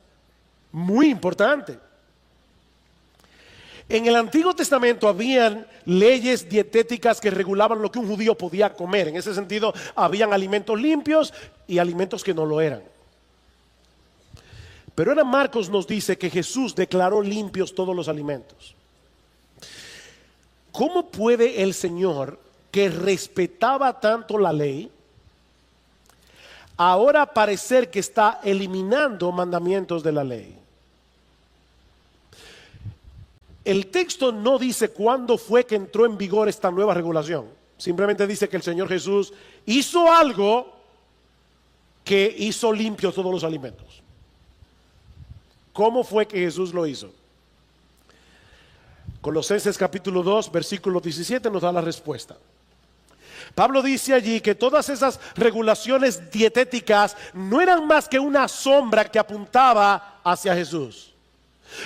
muy importante. En el Antiguo Testamento habían leyes dietéticas que regulaban lo que un judío podía comer. En ese sentido, habían alimentos limpios y alimentos que no lo eran. Pero ahora Marcos nos dice que Jesús declaró limpios todos los alimentos. ¿Cómo puede el Señor, que respetaba tanto la ley, ahora parecer que está eliminando mandamientos de la ley? El texto no dice cuándo fue que entró en vigor esta nueva regulación. Simplemente dice que el Señor Jesús hizo algo que hizo limpios todos los alimentos. ¿Cómo fue que Jesús lo hizo? Colosenses capítulo 2, versículo 17 nos da la respuesta. Pablo dice allí que todas esas regulaciones dietéticas no eran más que una sombra que apuntaba hacia Jesús.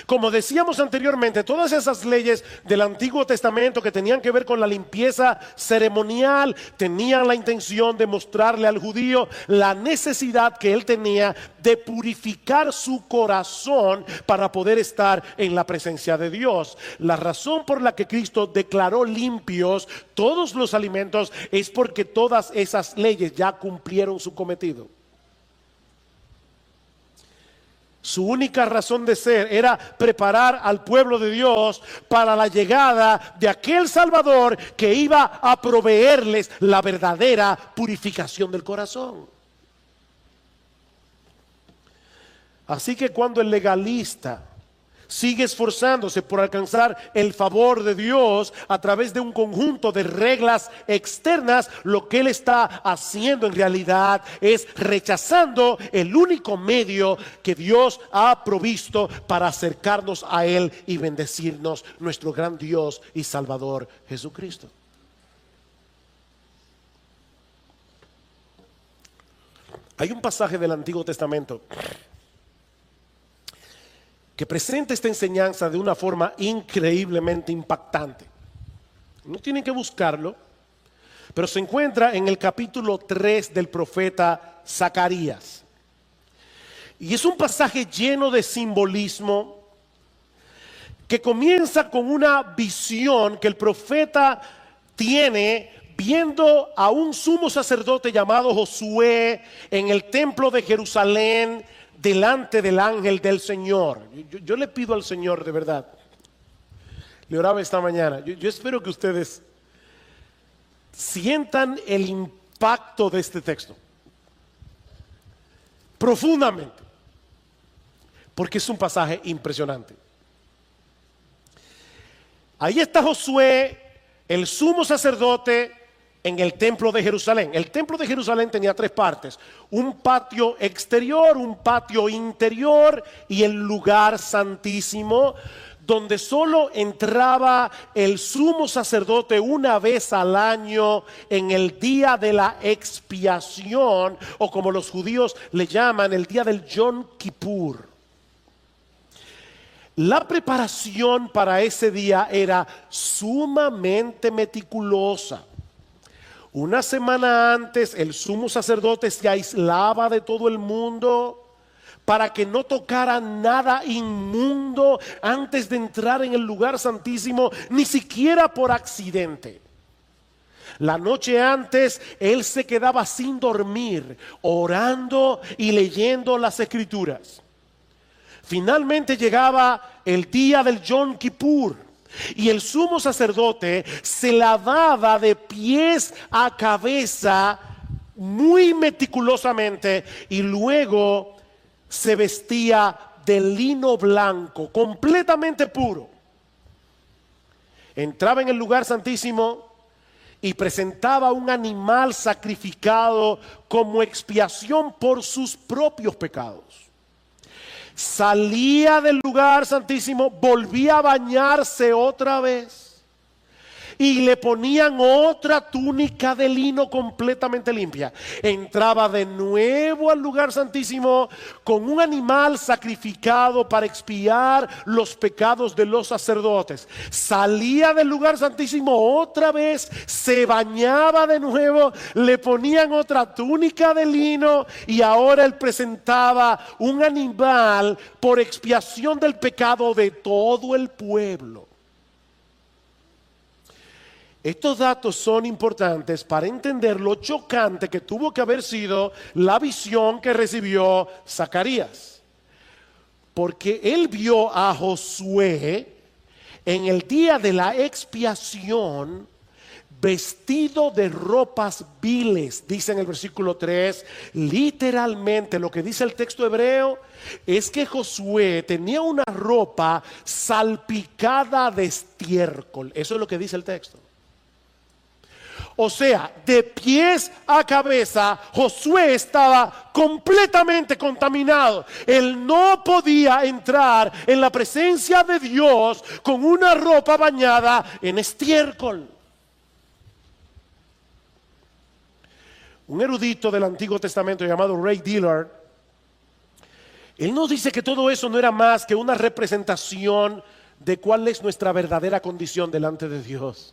Como decíamos anteriormente, todas esas leyes del Antiguo Testamento que tenían que ver con la limpieza ceremonial tenían la intención de mostrarle al judío la necesidad que él tenía de purificar su corazón para poder estar en la presencia de Dios. La razón por la que Cristo declaró limpios todos los alimentos es porque todas esas leyes ya cumplieron su cometido. Su única razón de ser era preparar al pueblo de Dios para la llegada de aquel Salvador que iba a proveerles la verdadera purificación del corazón. Así que cuando el legalista sigue esforzándose por alcanzar el favor de Dios a través de un conjunto de reglas externas, lo que él está haciendo en realidad es rechazando el único medio que Dios ha provisto para acercarnos a él y bendecirnos, nuestro gran Dios y Salvador Jesucristo. Hay un pasaje del Antiguo Testamento que presenta esta enseñanza de una forma increíblemente impactante. No tienen que buscarlo, pero se encuentra en el capítulo 3 del profeta Zacarías. Y es un pasaje lleno de simbolismo que comienza con una visión que el profeta tiene viendo a un sumo sacerdote llamado Josué en el templo de Jerusalén, delante del ángel del Señor. Yo le pido al Señor, de verdad, le oraba esta mañana, yo espero que ustedes sientan el impacto de este texto profundamente, porque es un pasaje impresionante. Ahí está Josué, el sumo sacerdote, en el templo de Jerusalén. El templo de Jerusalén tenía tres partes: un patio exterior, un patio interior y el lugar santísimo, donde solo entraba el sumo sacerdote una vez al año en el día de la expiación, o como los judíos le llaman, el día del Yom Kippur. La preparación para ese día era sumamente meticulosa. Una semana antes el sumo sacerdote se aislaba de todo el mundo para que no tocara nada inmundo antes de entrar en el lugar santísimo, ni siquiera por accidente. La noche antes él se quedaba sin dormir, orando y leyendo las escrituras. Finalmente llegaba el día del Yom Kippur. Y el sumo sacerdote se lavaba de pies a cabeza muy meticulosamente y luego se vestía de lino blanco, completamente puro. Entraba en el lugar santísimo y presentaba un animal sacrificado como expiación por sus propios pecados. Salía del lugar santísimo, volvía a bañarse otra vez y le ponían otra túnica de lino completamente limpia. Entraba de nuevo al lugar santísimo con un animal sacrificado para expiar los pecados de los sacerdotes. Salía del lugar santísimo otra vez, se bañaba de nuevo, le ponían otra túnica de lino y ahora él presentaba un animal por expiación del pecado de todo el pueblo. Estos datos son importantes para entender lo chocante que tuvo que haber sido la visión que recibió Zacarías. Porque él vio a Josué en el día de la expiación vestido de ropas viles, dice en el versículo 3, literalmente lo que dice el texto hebreo es que Josué tenía una ropa salpicada de estiércol. Eso es lo que dice el texto. O sea, de pies a cabeza, Josué estaba completamente contaminado. Él no podía entrar en la presencia de Dios con una ropa bañada en estiércol. Un erudito del Antiguo Testamento llamado Ray Dillard, él nos dice que todo eso no era más que una representación de cuál es nuestra verdadera condición delante de Dios.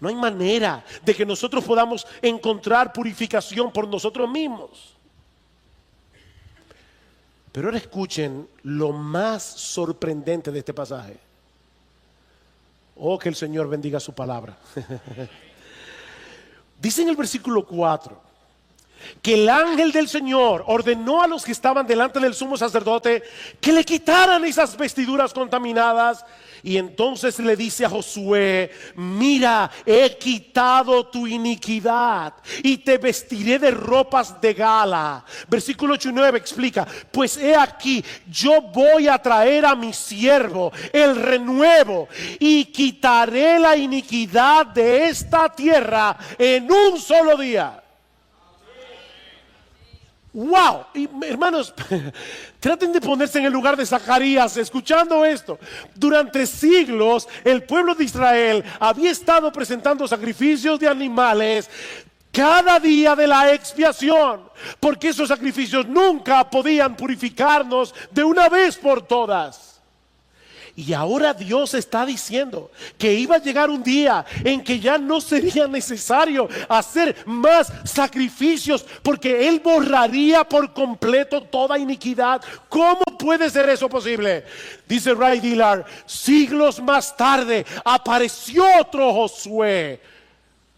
No hay manera de que nosotros podamos encontrar purificación por nosotros mismos. Pero ahora escuchen lo más sorprendente de este pasaje. Oh, que el Señor bendiga su palabra. Dice en el versículo 4 que el ángel del Señor ordenó a los que estaban delante del sumo sacerdote que le quitaran esas vestiduras contaminadas. Y entonces le dice a Josué: mira, he quitado tu iniquidad y te vestiré de ropas de gala. Versículo 8 y 9 explica: pues he aquí, yo voy a traer a mi siervo el renuevo y quitaré la iniquidad de esta tierra en un solo día. Wow, y, hermanos, traten de ponerse en el lugar de Zacarías escuchando esto. Durante siglos el pueblo de Israel había estado presentando sacrificios de animales cada día de la expiación, porque esos sacrificios nunca podían purificarnos de una vez por todas. Y ahora Dios está diciendo que iba a llegar un día en que ya no sería necesario hacer más sacrificios, porque Él borraría por completo toda iniquidad. ¿Cómo puede ser eso posible? Dice Ray Dillard: siglos más tarde apareció otro Josué.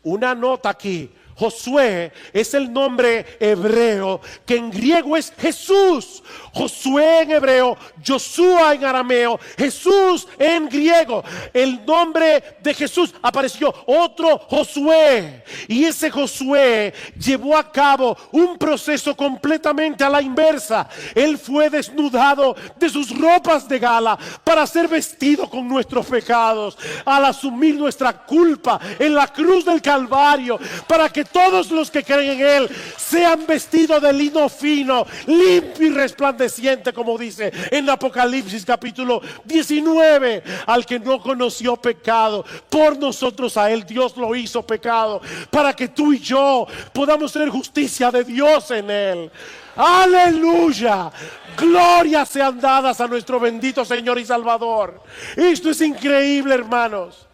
Una nota aquí: Josué es el nombre hebreo que en griego es Jesús. Josué en hebreo, Joshua en arameo, Jesús en griego. El nombre de Jesús apareció otro Josué. Y ese Josué llevó a cabo un proceso completamente a la inversa. Él fue desnudado de sus ropas de gala para ser vestido con nuestros pecados, al asumir nuestra culpa en la cruz del Calvario, para que todos los que creen en Él sean vestidos de lino fino, limpio y resplandeciente, como dice en Apocalipsis capítulo 19. Al que no conoció pecado, por nosotros a Él Dios lo hizo pecado, para que tú y yo podamos tener justicia de Dios en Él. Aleluya, glorias sean dadas a nuestro bendito Señor y Salvador. Esto es increíble, hermanos.